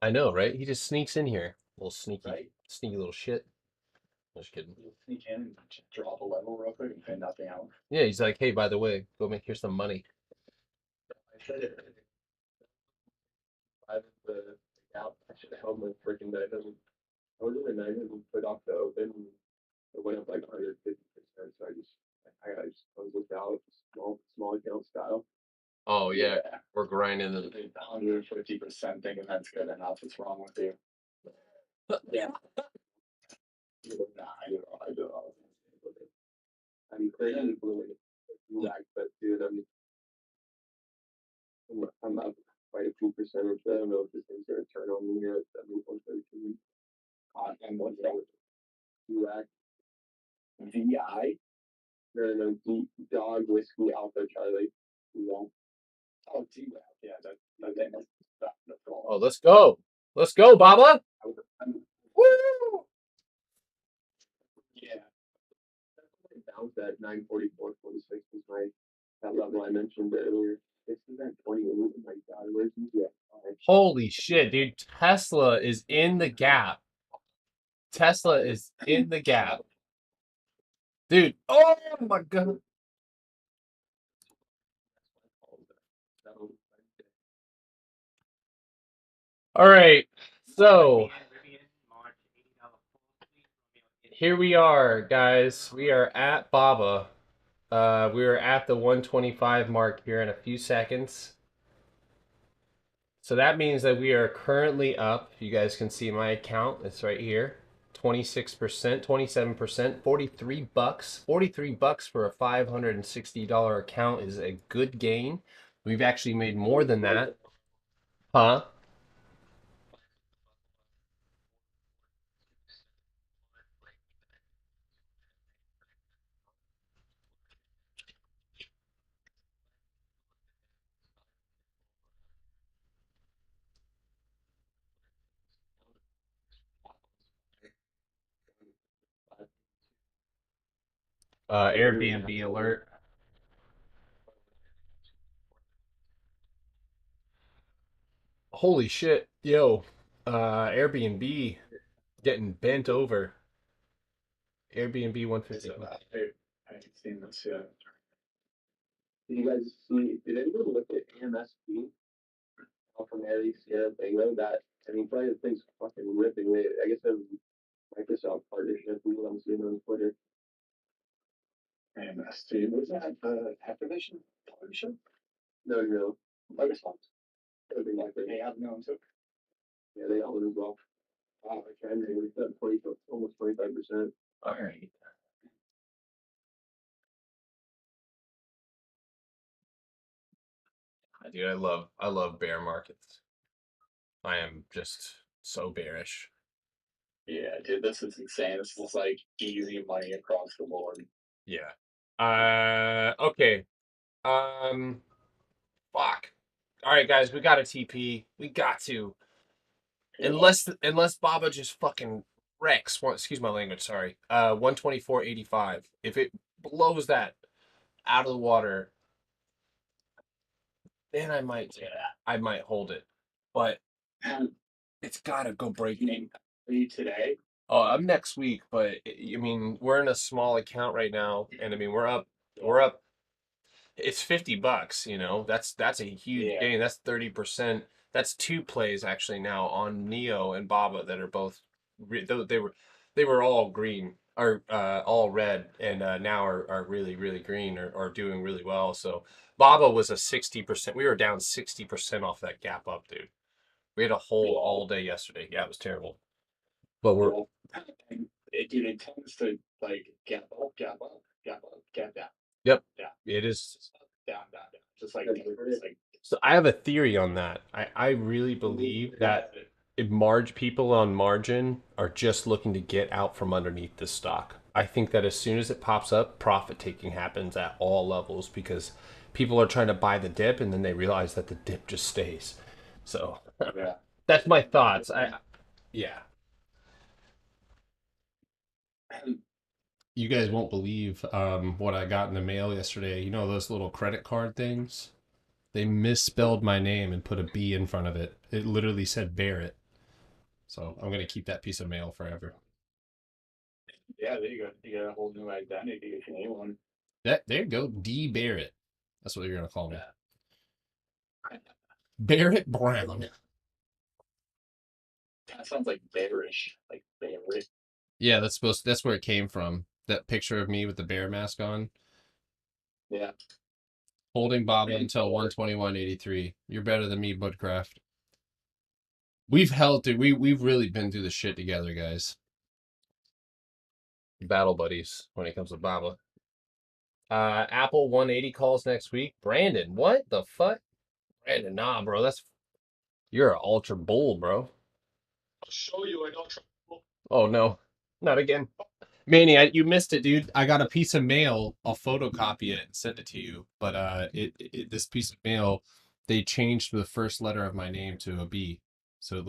I know, right? He just sneaks in here. Little sneaky little shit. Just kidding. You sneak in and drop a level real quick and pay nothing out. Yeah, he's like, hey, by the way, go make here some money. I said it. I the out. I should have held my freaking bet. I was in the night and put off the open. It went up like 150%. So I just closed out small account style. Oh yeah, we're grinding The 150% thinking that's good enough. What's wrong with you? Yeah. Nah, I do. I mean, clearly blew it. But dude, I'm up quite a few percentage. I don't know if this thing's gonna turn on me here at 7132. And what's that with UAC? VI? No, Dog Whiskey Alpha Charlie. Yeah. Oh, T-Wag. Yeah, that must stop. Oh, let's go. Let's go, Baba. Woo! Yeah. Bounce at 944.46 is that level I mentioned earlier. This is at 28. Oh my God, where's he at? Holy shit, dude. Tesla is in the gap. Tesla is in the gap. Dude, oh my God. All right. So here we are, guys. We are at Baba. We are at the 125 mark here in a few seconds. So that means that we are currently up. You guys can see my account. It's right here. 26%, 27%, $43. $43 for a $560 account is a good gain. We've actually made more than that. Huh? Airbnb alert. Holy shit. Yo. Airbnb getting bent over. Airbnb 150. I haven't seen this yet. Did you guys see? Did anyone look at MSFT? From Eddie Sierra Bingo? That I mean, probably the thing's fucking ripping away. I guess that was Microsoft partnership. We want to see it on Twitter. MSFT was that Activision partnership? No, Microsoft. Something like that. They have known too. Yeah, they own it as well. Wow, I can't remember. It's up 20, almost 25%. All right. Dude, I love bear markets. I am just so bearish. Yeah, dude, this is insane. This is like easy money across the board. Yeah. Okay. Fuck. All right, guys, we got to TP. We got to. Unless Baba just fucking wrecks. Excuse my language. Sorry. 124.85. If it blows that out of the water, then I might hold it. But it's gotta go breaking. Are you today? Oh, I'm next week, but I mean, we're in a small account right now, and I mean, we're up. It's $50, you know. That's a huge Yeah. gain. That's 30%. That's two plays actually now on Neo and Baba that are both they were all green or all red, and now are really green or doing really well. So Baba was a 60%. We were down 60% off that gap up, dude. We had a hole all day yesterday. Yeah, it was terrible. But we're Dude, it tends to like gap up, gap up, gap up, gap down. Yep. Yeah. It is. Just up, down, down, down. Just like it's like So I have a theory on that. I really believe that people on margin are just looking to get out from underneath this stock. I think that as soon as it pops up, profit taking happens at all levels because people are trying to buy the dip and then they realize that the dip just stays. So yeah. that's my thoughts. Yeah. You guys won't believe what I got in the mail yesterday. You know those little credit card things? They misspelled my name and put a B in front of it. It literally said Barrett. So I'm gonna keep that piece of mail forever. Yeah, there you go. You got a whole new identity if you need one. There you go, D Barrett. That's what you're gonna call me. Barrett Brown. That sounds like bearish, like bearish. Yeah, that's where it came from. That picture of me with the bear mask on. Yeah. Holding Baba until 121.83. You're better than me, Budcraft. We've held through we've really been through the shit together, guys. Battle buddies when it comes to Baba. Apple 180 calls next week. Brandon, what the fuck? Brandon, nah, bro. You're an ultra bull, bro. I'll show you an ultra. Oh no, not again. Manny, you missed it, dude. I got a piece of mail. I'll photocopy it and send it to you. But this piece of mail, they changed the first letter of my name to a B. So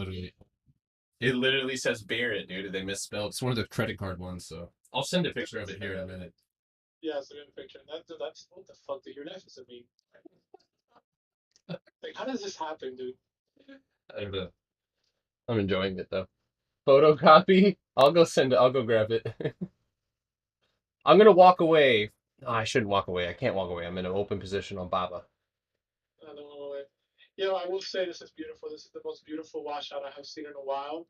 it literally says Barrett, dude. They misspelled. It's one of the credit card ones. So I'll send a picture of it here in a minute. Yeah, so in a picture. That's what the fuck did your nephews to me? Like, how does this happen, dude? I don't know. I'm enjoying it though. Photocopy. I'll go grab it. I'm gonna walk away. Oh, I shouldn't walk away. I can't walk away. I'm in an open position on Baba. I don't know. Yeah, I will say this is beautiful. This is the most beautiful washout I have seen in a while.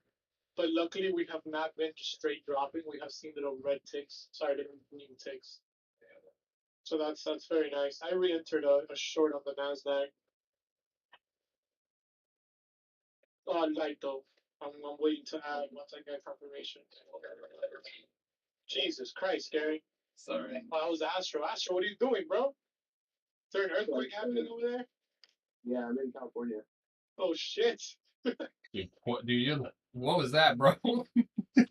But luckily, we have not been just straight dropping. We have seen little red ticks. Sorry, little green ticks. So that's very nice. I re-entered a short on the Nasdaq. Light though. I'm waiting to add once I get confirmation. Jesus Christ, Gary. Sorry. Oh, that was Astro. Astro, what are you doing, bro? Is there an earthquake happening over there? Yeah, I'm in California. Oh shit. Dude, what was that, bro? Do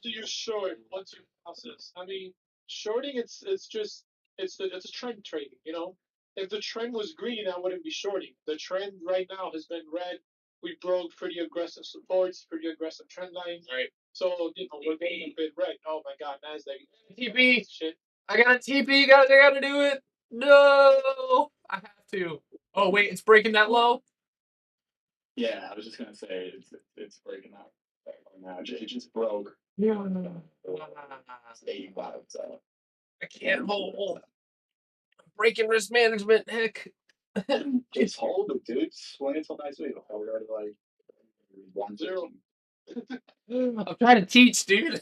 you short? What's your process? I mean, shorting it's just it's a trend trading. You know, if the trend was green, I wouldn't be shorting. The trend right now has been red. We broke pretty aggressive supports, pretty aggressive trend lines. Right. So we're getting a bit red. Oh my God, Nasdaq. TP. Shit. I got a TP, guys. I gotta do it. No, I have to. Oh wait, it's breaking that low. Yeah, I was just gonna say it's breaking out now. It just broke. Yeah. 85. So I can't hold. Breaking risk management. Heck. just hold it, dude. Swing it till next week. I'll go to like 1-0. I'm trying to teach, dude.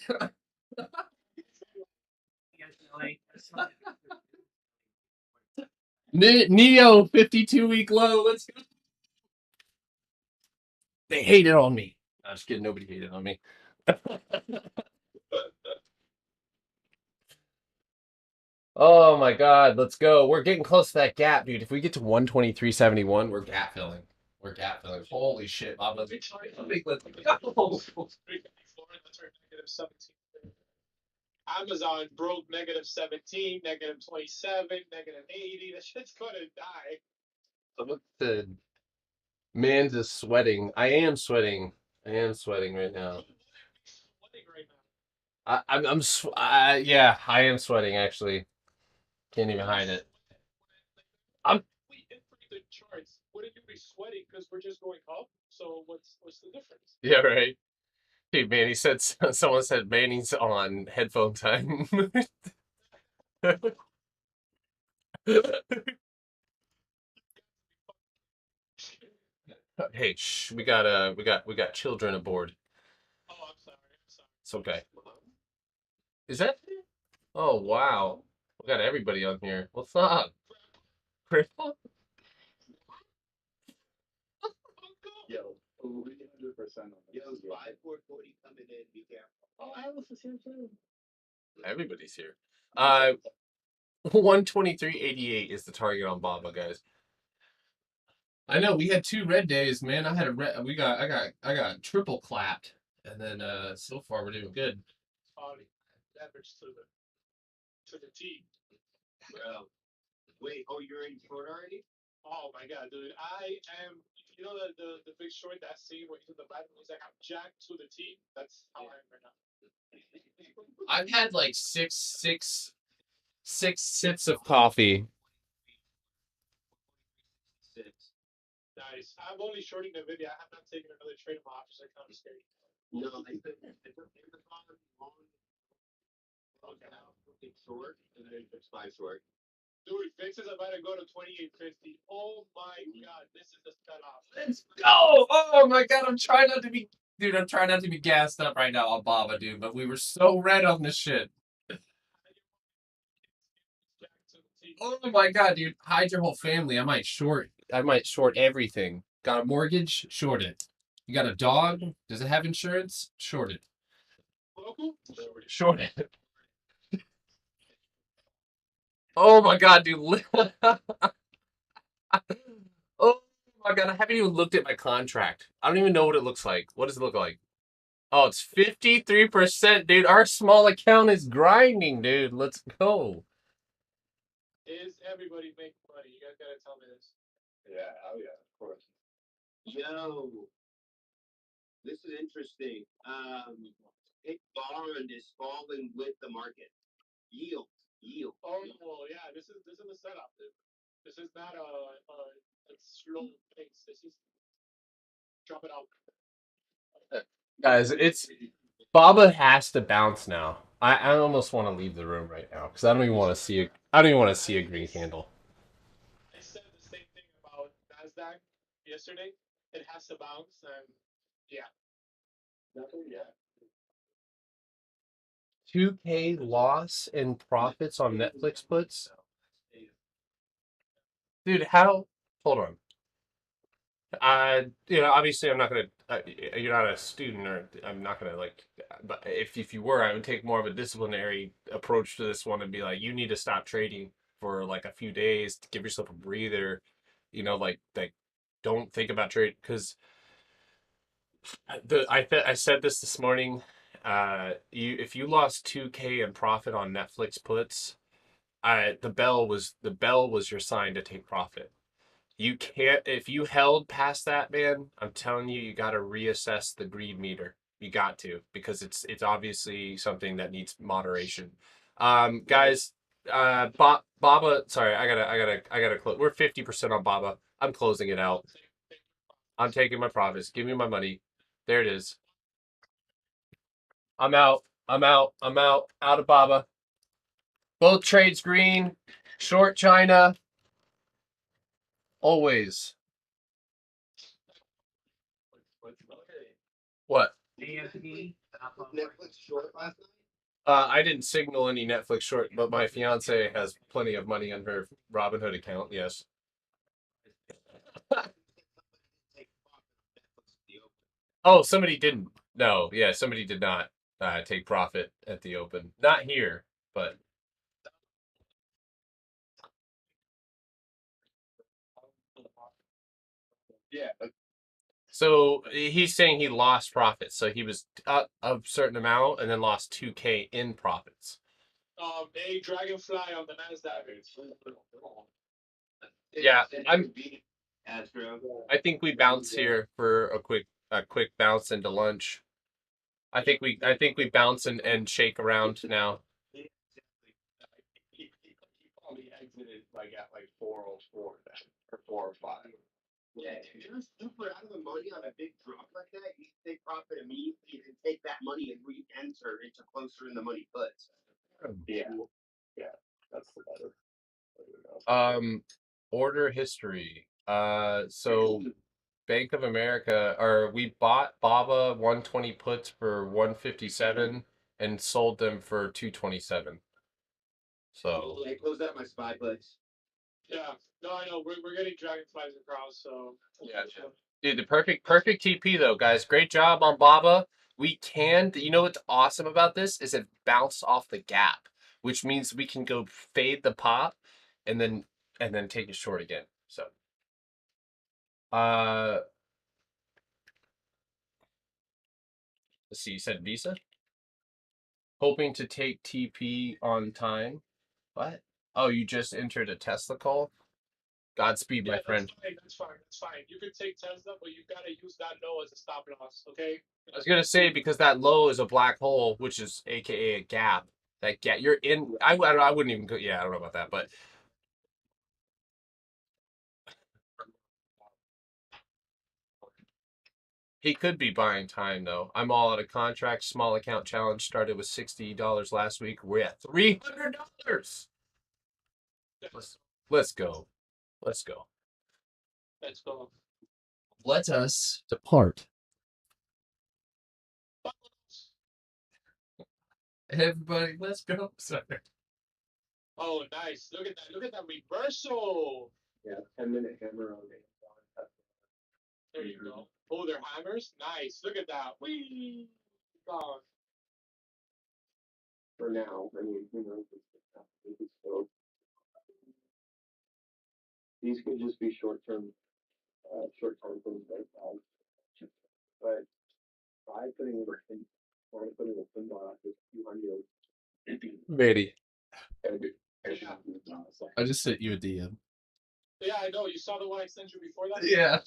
Neo 52-week low. Let's go. They hated on me. I'm just kidding. Nobody hated on me. Oh my God, let's go. We're getting close to that gap, dude. If we get to 123.71, we're gap filling. We're gap filling. Holy shit, Bob. Let's Big target. let's go. 354, that's our negative 17. Amazon broke negative 17, negative 27, negative 80. That shit's gonna die. Look, the man's is sweating. I am sweating. I am sweating right now. Sweating right now. Yeah, I am sweating actually. Can't even hide it. I'm We inflate the charts. Wouldn't you be sweating because we're just going up? So what's the difference? Yeah, right. Dude, Manny said someone said Manny's on headphone time. Hey, shh, we got children aboard. Oh, I'm sorry. I'm sorry. It's okay. Is that? Oh wow, we got everybody on here. What's up, Grandpa? Yo, 300% on Yo, this. 5440 coming in. Be careful. Oh, Alice is here too. Everybody's here. 123.88 is the target on Baba, guys. I know we had 2 red days, man. I had a red. I got triple clapped, and then so far we're doing good. Sorry. Average to the T. Bro. Wait, oh, you're in short already? Oh my god, dude. I am, you know, the big short, that scene where he's in the back and he's like, I'm jacked to the T. That's how I am right now. I've had like six sips of coffee. Nice. I'm only shorting Nvidia. I have not taken another trade in my office. I kind of scary. No, I think Amazon long, okay, now it's short, and then it's 5 short. Dude, VIX is about to go to 2850. Oh my god, this is the setup. Let's go! Oh my god, I'm trying not to be, dude. I'm trying not to be gassed up right now on Baba, dude. But we were so red on this shit. Oh my god, dude. Hide your whole family. I might short everything. Got a mortgage? Short it. You got a dog? Does it have insurance? Short it. Local? Short it. Oh my god, dude. Oh my god, I haven't even looked at my contract. I don't even know what it looks like. What does it look like? Oh, it's 53%, dude. Our small account is grinding, dude. Let's go. Is everybody making money? You guys gotta tell me this. Yeah, oh yeah, of course. Yo, this is interesting. Pick bond is falling with the market. Yield. Oh yeah, this is the setup, dude. This is not a slow pace. This is drop it out. Guys, it's Baba has to bounce now. I almost want to leave the room right now because I don't even want to see a green candle. I said the same thing about Nasdaq yesterday. It has to bounce, and yeah. Nothing yet. 2K loss in profits on Netflix puts. Dude, how? Hold on. Obviously, I'm not gonna. You're not a student, or I'm not gonna like. But if you were, I would take more of a disciplinary approach to this one and be like, you need to stop trading for like a few days to give yourself a breather. Like, don't think about trade because I said this morning. If you lost 2K in profit on Netflix puts, the bell was your sign to take profit. You can't, if you held past that, man, I'm telling you, you got to reassess the greed meter. You got to, because it's obviously something that needs moderation. Guys, Baba, sorry, I gotta close. We're 50% on Baba. I'm closing it out. I'm taking my profits. Give me my money. There it is. I'm out. Out of Baba. Both trades green. Short China. Always. What? AMP. Netflix short last night. I didn't signal any Netflix short, but my fiance has plenty of money on her Robinhood account. Yes. Oh, somebody didn't. No, yeah, somebody did not take profit at the open. Not here, but Yeah. So he's saying he lost profits. So he was up a certain amount and then lost 2K in profits. A dragonfly on the Nasdaq. Yeah, Astro. I think we bounce here for a quick bounce into lunch. I think we bounce and shake around now. He probably exited like at like 404 then, or 405. Yeah, if you're super out of the money on a big drop like that, you can take profit immediately and take that money and re-enter into closer in the money puts. Yeah. Yeah. That's the better. Order history. So Bank of America, or we bought BABA 120 puts for 157 and sold them for 227. So I closed out my spy puts. Yeah, no, I know. We're getting dragonflies across, so yeah, dude, the perfect TP though, guys. Great job on BABA. We can. You know what's awesome about this is it bounced off the gap, which means we can go fade the pop, and then take it short again. So, let's see. You said Visa. Hoping to take TP on time. What? Oh, you just entered a Tesla call? Godspeed, my friend. That's fine. That's fine. You can take Tesla, but you gotta use that low as a stop loss, okay? I was gonna say because that low is a black hole, which is AKA a gap. That gap you're in. I wouldn't even go. Yeah, I don't know about that, but he could be buying time though. I'm all out of contract. Small account challenge started with $60 last week. We're at $300. Let's go. Let's go. Let's go. Let us depart. Everybody, let's go. Sorry. Oh, nice. Look at that. Look at that reversal. Yeah, 10-minute hammer on Amazon. There you go. Oh, they're hammers. Nice. Look at that. Whee! Gone. For now, I mean, who knows? It's still, these could just be short-term things right now. But by putting in a pin bar after 200, Maybe. Yeah. I just sent you a DM. Yeah, I know. You saw the one I sent you before that? Yeah.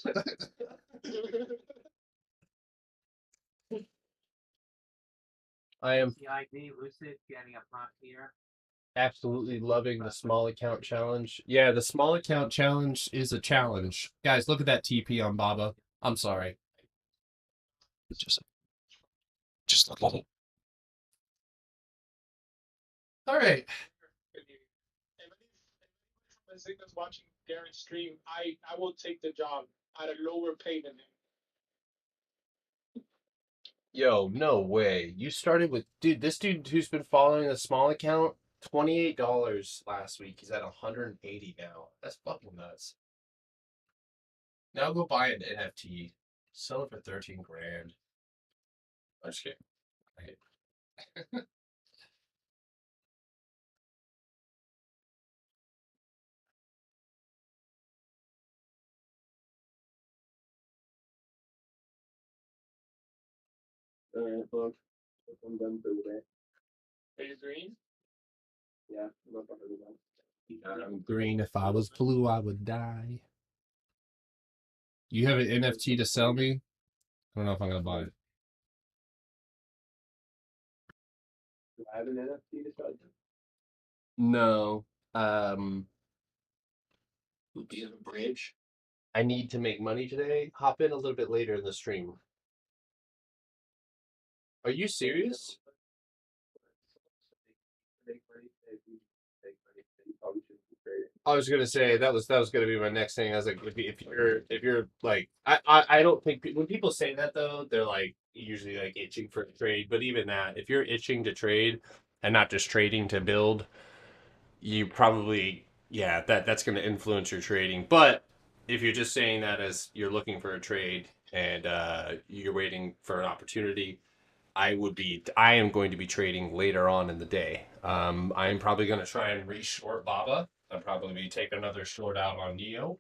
I am CID Lucid getting a prompt here. absolutely loving the small account challenge. Yeah, the small account challenge is a challenge. Guys, look at that TP on Baba. I'm sorry. Just look at it. All right. If anyone watching Darren's stream, I will take the job at a lower pay than him. Yo, no way. You started with this dude who's been following a small account, $28 last week. He's at 180 now. That's fucking nuts. Now go buy an NFT. Sell it for 13 grand. I'm just kidding. look, I'm done for the day. Are you green? Yeah, I'm not gonna do that. I'm green. If I was blue, I would die. You have an NFT to sell me? I don't know if I'm gonna buy it. Do I have an NFT to sell you? No. Do you have a bridge? I need to make money today. Hop in a little bit later in the stream. Are you serious? I was gonna say that was gonna be my next thing. I was like, if you're like, I don't think when people say that though, they're like usually like itching for a trade. But even that, if you're itching to trade and not just trading to build, you probably that's gonna influence your trading. But if you're just saying that as you're looking for a trade and you're waiting for an opportunity, I am going to be trading later on in the day. I am probably going to try and re-short Baba. I'll probably be taking another short out on Neo.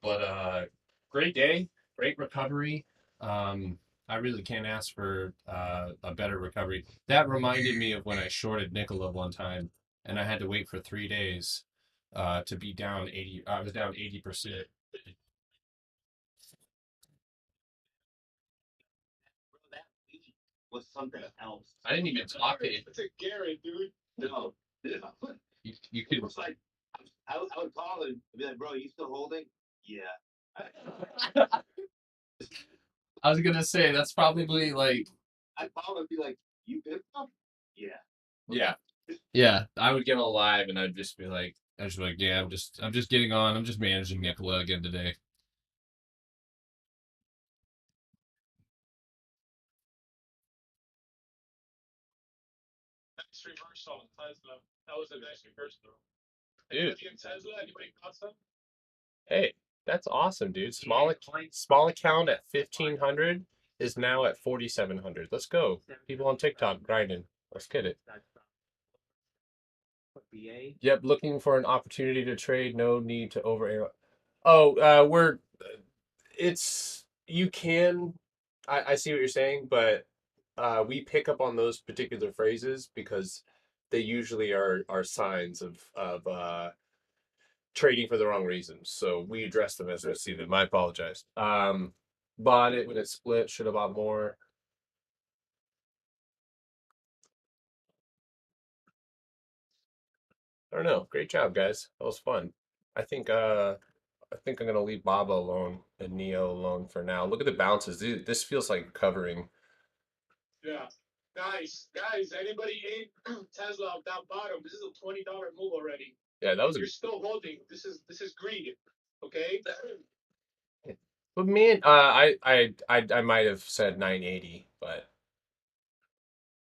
But great day, great recovery. I really can't ask for a better recovery. That reminded me of when I shorted Nikola one time, and I had to wait for 3 days to be down 80. I was down 80%. Bro, that week was something else. I didn't even talk to you. It's a Garrett, dude. No. You It could. was like, I would call him and be like, bro, you still holding? Yeah. I was gonna say that's probably like. I'd call him and be like, you picked up? Yeah. Yeah. I would get on live and I'd just be like, yeah, I'm just getting on. I'm just managing Nikola again today. Nice reversal on Tesla. That was a nice reversal. Dude. Anybody in Tesla? Anybody got some? Hey, that's awesome, dude. Small account at 1,500 is now at 4,700. Let's go. People on TikTok grinding. Let's get it. BA. Yep, looking for an opportunity to trade. No need to over. We're. It's you can. I see what you're saying, but we pick up on those particular phrases because they usually are signs of trading for the wrong reasons. So we address them as we see them. I apologize. Bought it when it split. Should have bought more. I don't know. Great job, guys. That was fun. I think I'm gonna leave Baba alone and Neo alone for now. Look at the bounces. This feels like covering. Yeah. Nice. Guys, anybody in Tesla down bottom? This is a $20 move already. Yeah, that was a. You're still holding. This is greed. Okay? But man, I might have said 980, but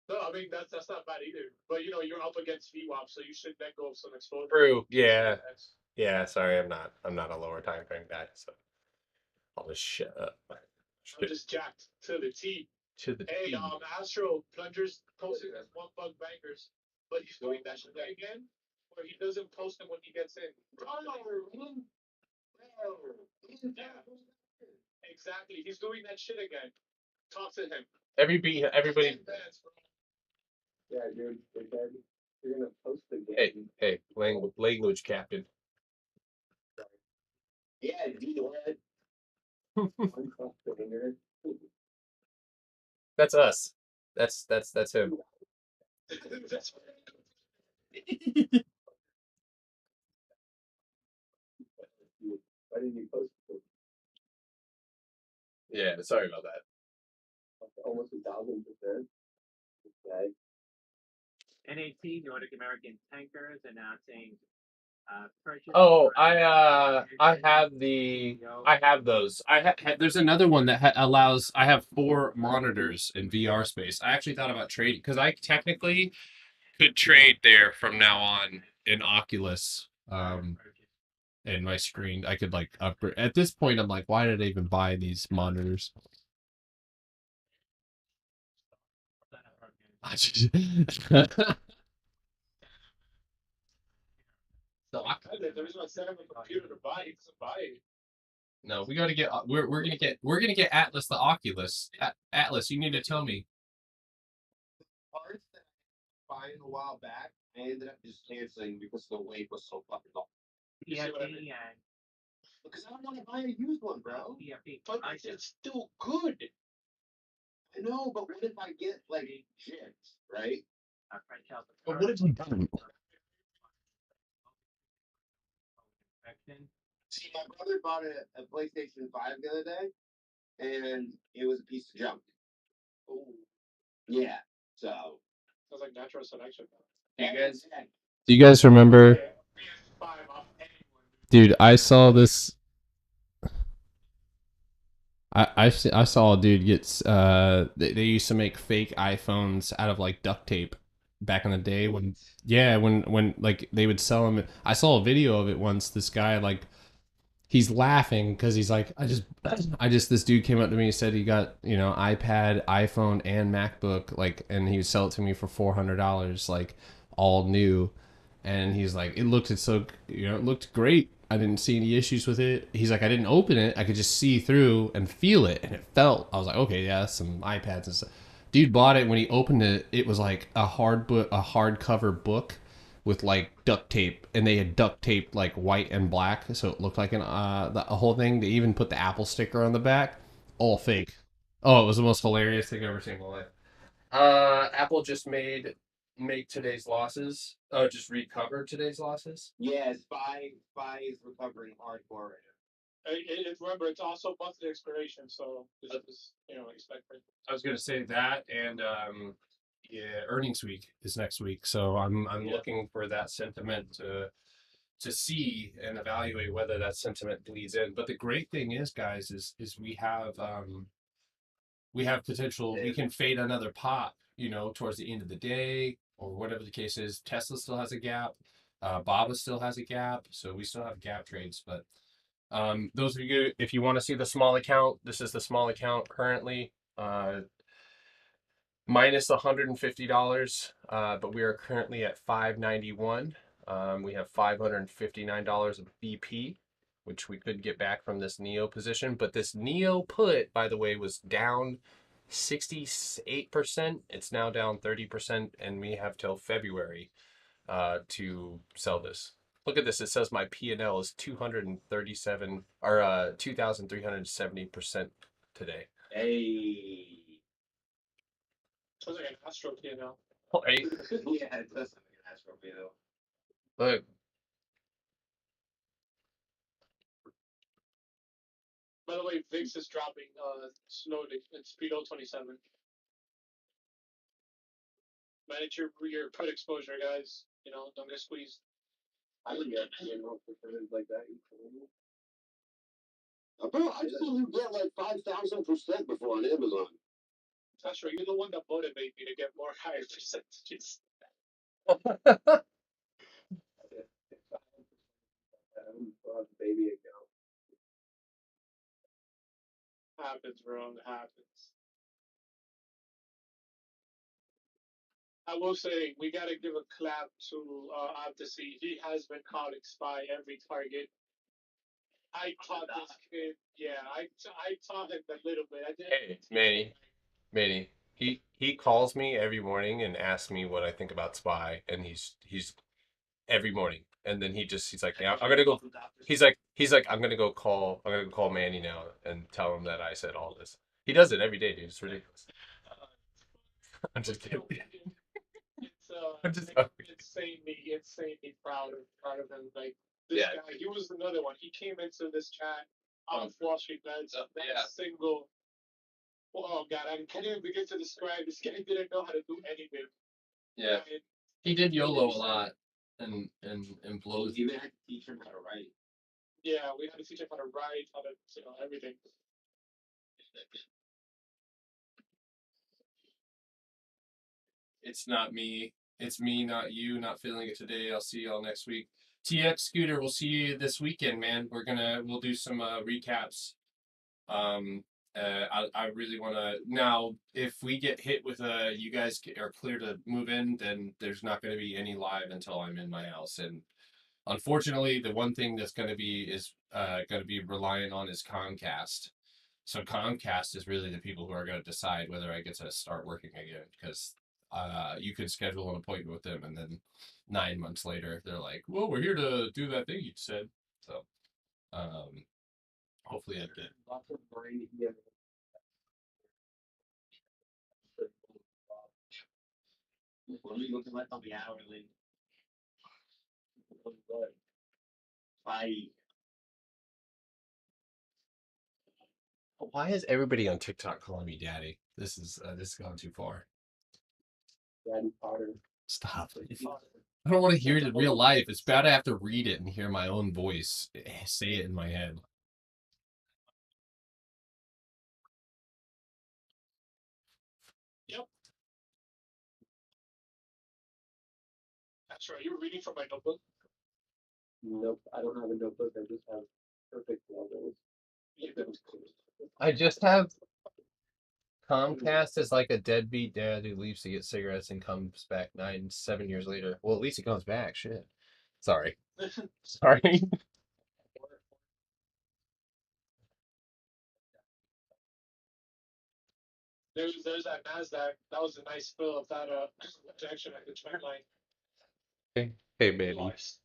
No, I mean that's not bad either. But you know, you're up against VWAP, so you should let go of some exposure. true. Yeah. Yeah, sorry, I'm not a lower time frame guy, so I'll just shut up. I'm just jacked to the T. To the Hey, T. Astro plungers posting as $1 bankers, but he's doing that shit again, where he doesn't post them when he gets in. Yeah, exactly. He's doing that shit again. Talk to him. Everybody. Yeah, dude. You're gonna post the game. Hey, language captain. Yeah, D-head. That's us. That's him. That's Why didn't you post it? Yeah, sorry about that. Almost 1,000%. Okay. NAT, Nordic American Tankers, announcing purchase. Oh, I have those. There's another one that allows. I have 4 monitors in VR space. I actually thought about trading because I technically could trade there from now on in Oculus. And my screen, I could like upgrade. At this point, I'm like, why did I even buy these monitors? the reason I said I'm a computer to buy it. To buy it. No, we gotta get. We're gonna get Atlas the Oculus. Atlas, you need to tell me. Parts that I buying a while back, I ended up just canceling because the weight was so fucking low. Yeah, Because I don't want to buy a used one, bro. But it's still good. I know, but what if I get like shit, right? But what have you done? See, my brother bought a PlayStation 5 the other day, and it was a piece of junk. Oh, Yeah, so. sounds like natural selection. Do you guys remember? Dude, I saw this. I saw a dude gets they used to make fake iPhones out of like duct tape back in the day when like they would sell them. I saw a video of it once. This guy like he's laughing because he's like this dude came up to me and said he got iPad, iPhone, and MacBook like and he would sell it to me for $400 like all new, and he's like it looked great. I didn't see any issues with it. He's like, I didn't open it. I could just see through and feel it, and it felt. I was like, okay, yeah, that's some iPads and stuff. Dude bought it. When he opened it, it was like a hardcover book with like duct tape, and they had duct taped like white and black, so it looked like a whole thing. They even put the Apple sticker on the back, all fake. Oh, it was the most hilarious thing I've ever seen in my life. Apple just make today's losses. Oh, just recover today's losses. Yeah, SPY is recovering hardcore right Remember, it's also monthly expiration, so this is expected. I was gonna say that, and yeah, earnings week is next week, so I'm looking for that sentiment to see and evaluate whether that sentiment bleeds in. But the great thing is, guys, is we have potential. We can fade another pop, towards the end of the day or whatever the case is. Tesla still has a gap. Baba still has a gap, so we still have gap trades. But those of you, if you want to see the small account, this is the small account currently. Minus $150, but we are currently at $591. We have $559 of BP, which we could get back from this Neo position. But this Neo put, by the way, was down 68%. It's now down 30%, and we have till February to sell this. Look at this. It says my P&L is 237 or 2,370% today. Hey. Sounds like an Astro P&L. Right? Yeah, it does sound like an Astro P&L. Look. By the way, VIX is dropping slowly. It's Speedo 27. Manage your put exposure, guys. Don't get squeezed. I would get percentage like that. Bro, I saw you get like 5,000% before on Amazon. That's right. You're the one that motivated me to get more higher percentages. Baby account. Happens, bro. It happens. I will say we gotta give a clap to Abdesi. He has been calling SPY every target. I taught this kid. Yeah, I taught him a little bit. I did. Hey, Manny. He calls me every morning and asks me what I think about SPY, and he's every morning, and then he's like, yeah, I'm gonna go. He's like, I'm gonna go call Manny now and tell him that I said all this. He does it every day, dude. It's ridiculous. I'm just kidding. I'm just insanely proud of him. Like this guy, he was another one. He came into this chat off Wall Street Bets. Single. Oh God, I can't even begin to describe. This guy didn't know how to do anything. Yeah, he did YOLO a lot and blows. You even had to teach him how to write. Yeah, we had to teach him how to write, how to everything. It's not me. It's me, not you. Not feeling it today. I'll see y'all next week. TX Scooter, we'll see you this weekend, man. We'll do some recaps. I really want to now. If we get hit with you guys are clear to move in, then there's not going to be any live until I'm in my house. And unfortunately, the one thing that's going to be reliant on is Comcast. So Comcast is really the people who are going to decide whether I get to start working again, because you can schedule an appointment with them, and then 9 months later, they're like, "Well, we're here to do that thing you said." So, hopefully, I get. Lots of brain. Yeah. What are we looking like on the hourly? Why is everybody on TikTok calling me daddy? This is gone too far. Daddy Potter. Stop. I don't want to hear it in real life. It's bad to have to read it and hear my own voice say it in my head. Yep. That's right. You were reading from my notebook. Nope, I don't have a notebook. I just have perfect logos. I just have Comcast is like a deadbeat dad who leaves to get cigarettes and comes back 7 years later. Well, at least he comes back. Shit. Sorry. Sorry. there's that Nasdaq. That was a nice fill of that rejection at the trend line. Hey, Manny. Lost.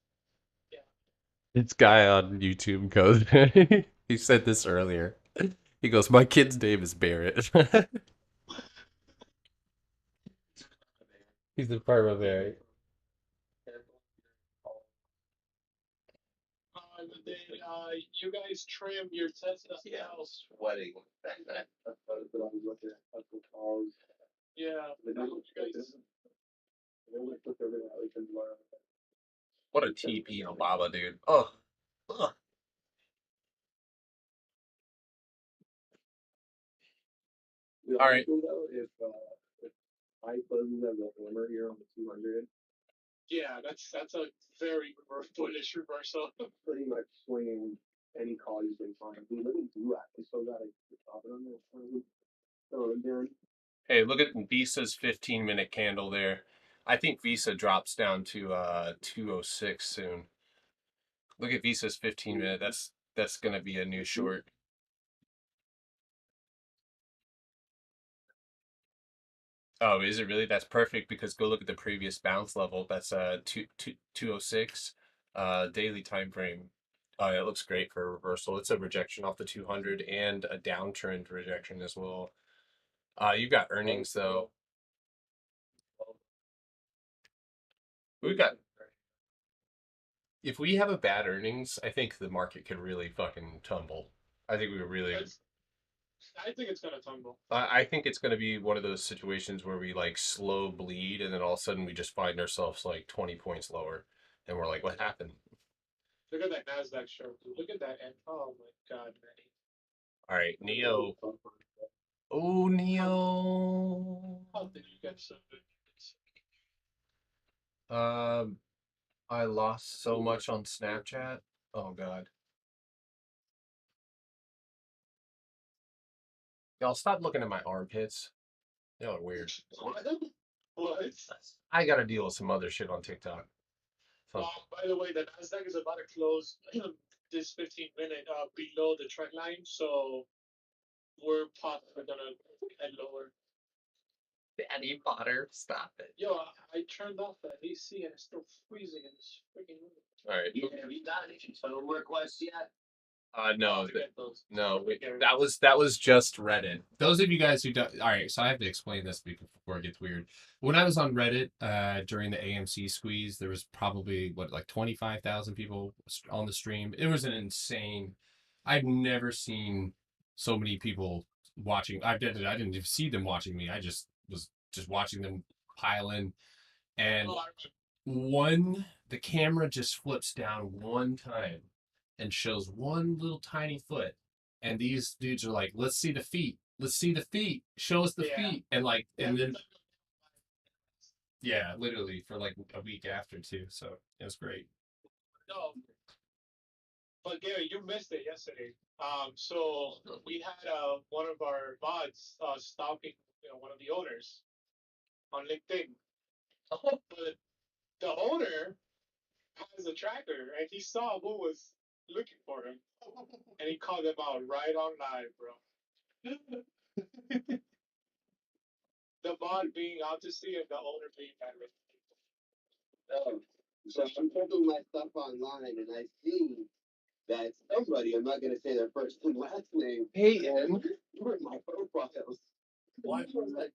Yeah. This guy on YouTube goes, he said this earlier. He goes, my kid's name is Barrett. He's the Parma Barrett. Then you guys trim your Tesla cells. Sweating. That's what I was looking at. That's what calls. Yeah. They You guys, only put everything out. They can learn. What a TP Obama, dude. Oh. Ugh. All right. Though, if I closes as a hammer here on the 200, yeah, that's a very bullish reversal. pretty much swinging any call you can find. We literally do that. We still got to stop it on there. Throw it down. Hey, look at Visa's 15-minute candle there. I think Visa drops down to 206 soon. Look at Visa's 15-minute. That's gonna be a new short. Oh, is it really? That's perfect because go look at the previous bounce level. That's 206 daily time frame. Oh, yeah, it looks great for a reversal. It's a rejection off the 200 and a downtrend rejection as well. You got earnings though. We got. If we have a bad earnings, I think the market could really fucking tumble. I think we really. I think it's gonna tumble. I think it's going to be one of those situations where we like slow bleed and then all of a sudden we just find ourselves like 20 points lower and we're like, what happened? Look at that Nasdaq chart. Look at that. Oh my God, Manny. All right, Neo. Oh, Neo. How did you get so good? I lost so much on Snapchat. Oh God. Y'all stop looking at my armpits. Y'all are weird. What? I got to deal with some other shit on TikTok. So, By the way, the Nasdaq is about to close this 15-minute below the trend line, so we're possibly gonna head lower. Daddy Potter, stop it. Yo, I turned off the AC and it's still freezing in this freaking room. All right. Yeah, have you got any phone requests yet? No, Forget those. that was just Reddit. Those of you guys who don't, all right, so I have to explain this before it gets weird. When I was on Reddit during the AMC squeeze, there was probably like 25,000 people on the stream. It was an insane. I've never seen so many people watching. I didn't even see them watching me. I just was watching them pile in, and the camera just flips down one time and shows one little tiny foot. And these dudes are like, let's see the feet. Let's see the feet. Show us the feet. And like, and then, yeah, literally for like a week after too. So it was great. No. But Gary, you missed it yesterday. So we had one of our bots stalking one of the owners on LinkedIn. But the owner has a tracker and he saw who was looking for him. And he called him out right on live, bro. The bot being out to sea and the owner being mad with him. So I'm checking my stuff online and I see that somebody, I'm not gonna say their first and last name, Peyton. were my profiles. Why was like,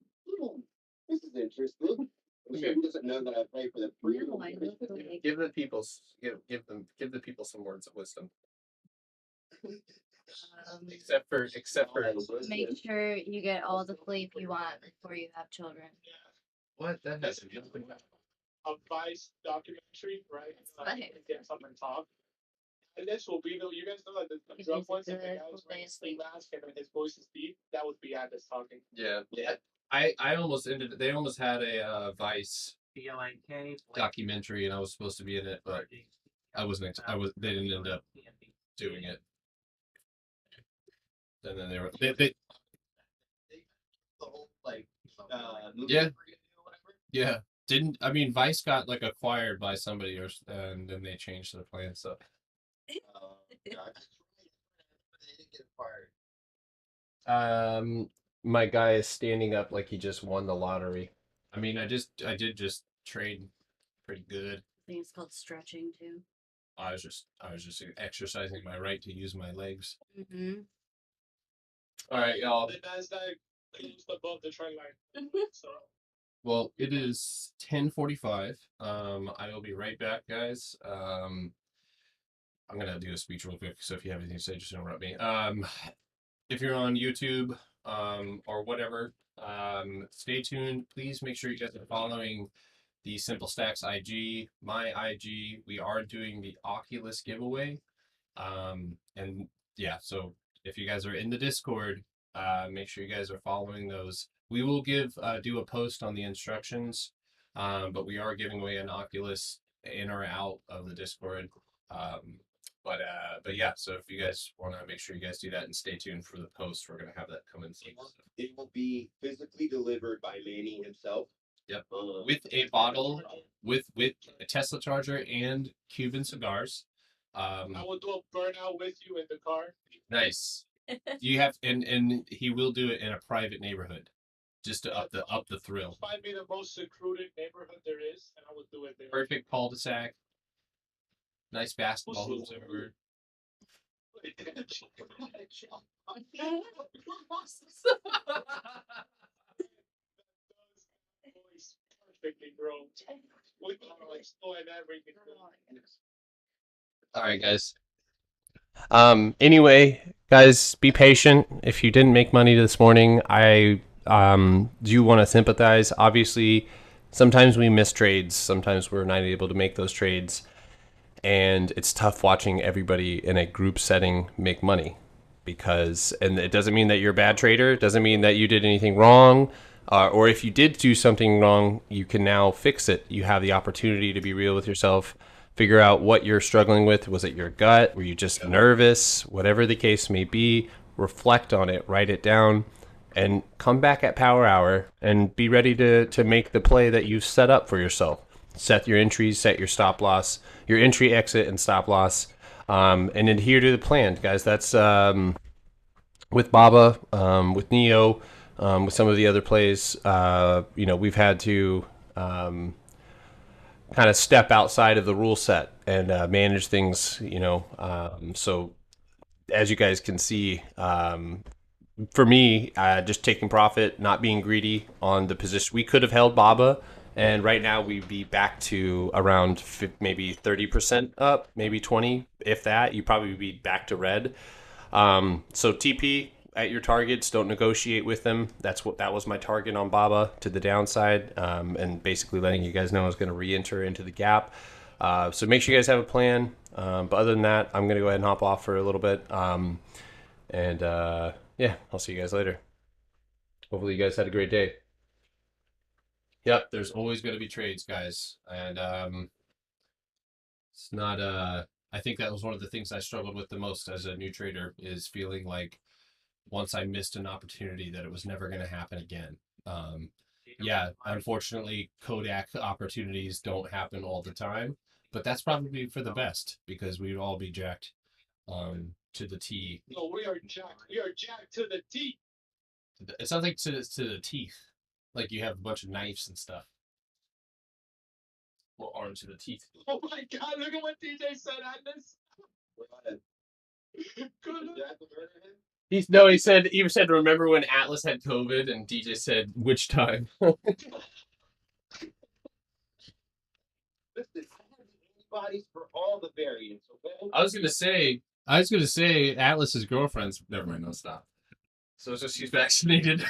this is interesting. I'm sure he doesn't know that I pay for the free. No, I look like. Give the people some words of wisdom. Except for Make sure you get all the sleep you want before you have children. what that has A Vice documentary, right? Right. Get something top. And this will be you guys know that the drug ones and the guy was wearing a sleep mask and his voice is deep. That would be Atlas talking. Yeah. I almost ended. They almost had a Vice documentary, and I was supposed to be in it, but I wasn't. They didn't end up doing it. And then they were. They The whole like movie Yeah. or whatever. Yeah. Didn't I mean Vice got like acquired by somebody and then they changed their plan. So Yeah, that's right. They didn't get acquired. My guy is standing up like he just won the lottery. I mean, I did just trade pretty good. I think it's called stretching too. I was just exercising my right to use my legs. Mm-hmm. All right, y'all. The Nasdaq closed above the trend line. So Well, it is 10:45. I will be right back, guys. I'm gonna do a speech real quick, so if you have anything to say, just interrupt me. If you're on YouTube, or whatever, stay tuned. Please make sure you guys are following the Simple Stacks IG, my IG. We are doing the Oculus giveaway. And yeah, so if you guys are in the Discord, make sure you guys are following those. We will do a post on the instructions, but we are giving away an Oculus in or out of the Discord. But yeah, so if you guys want to make sure you guys do that and stay tuned for the post, we're gonna have that coming soon. It will be physically delivered by Manny himself. Yep. With a bottle, with a Tesla charger and Cuban cigars. I will do a burnout with you in the car. Nice. You have and he will do it in a private neighborhood, just to up the thrill. Find me the most secluded neighborhood there is, and I will do it there. Perfect cul-de-sac. Nice basketball hoops everywhere. Perfectly, bro. With snow and everything. All right, guys. Anyway, guys, be patient. If you didn't make money this morning, I do want to sympathize. Obviously, sometimes we miss trades. Sometimes we're not able to make those trades. And it's tough watching everybody in a group setting make money and it doesn't mean that you're a bad trader. It doesn't mean that you did anything wrong. Or if you did do something wrong, you can now fix it. You have the opportunity to be real with yourself, figure out what you're struggling with. Was it your gut? Were you just nervous? Whatever the case may be, reflect on it, write it down, and come back at power hour and be ready to make the play that you've set up for yourself. Set your entries, set your stop loss, your entry, exit, and stop loss, and adhere to the plan, guys. That's with Baba, with Neo, with some of the other plays. We've had to kind of step outside of the rule set and manage things. So as you guys can see, for me, just taking profit, not being greedy on the position. We could have held Baba, and right now we'd be back to around maybe 30% up, maybe 20, if that. You'd probably be back to red. So TP at your targets, don't negotiate with them. That was my target on Baba to the downside, and basically letting you guys know I was going to re-enter into the gap. So make sure you guys have a plan. But other than that, I'm going to go ahead and hop off for a little bit. Yeah, I'll see you guys later. Hopefully you guys had a great day. Yep, there's always going to be trades, guys, and it's not. I think that was one of the things I struggled with the most as a new trader, is feeling like once I missed an opportunity that it was never going to happen again. Yeah, unfortunately, Kodak opportunities don't happen all the time, but that's probably for the best, because we'd all be jacked to the T. No, we are jacked. We are jacked to the T. It sounds like to the teeth, like you have a bunch of knives and stuff. Well, arm to the teeth. Oh my God! Look at what DJ said, Atlas. He said, remember when Atlas had COVID, and DJ said, which time? Listen, I have antibodies for all the variants, okay? I was gonna say Atlas's girlfriend's. Never mind. No, stop. So it's just she's vaccinated.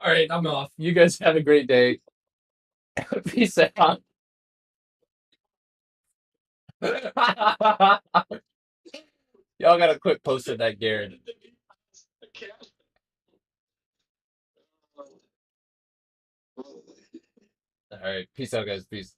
All right, I'm off. You guys have a great day. Peace out. Y'all gotta quit posting that, Garrett. All right, peace out, guys. Peace.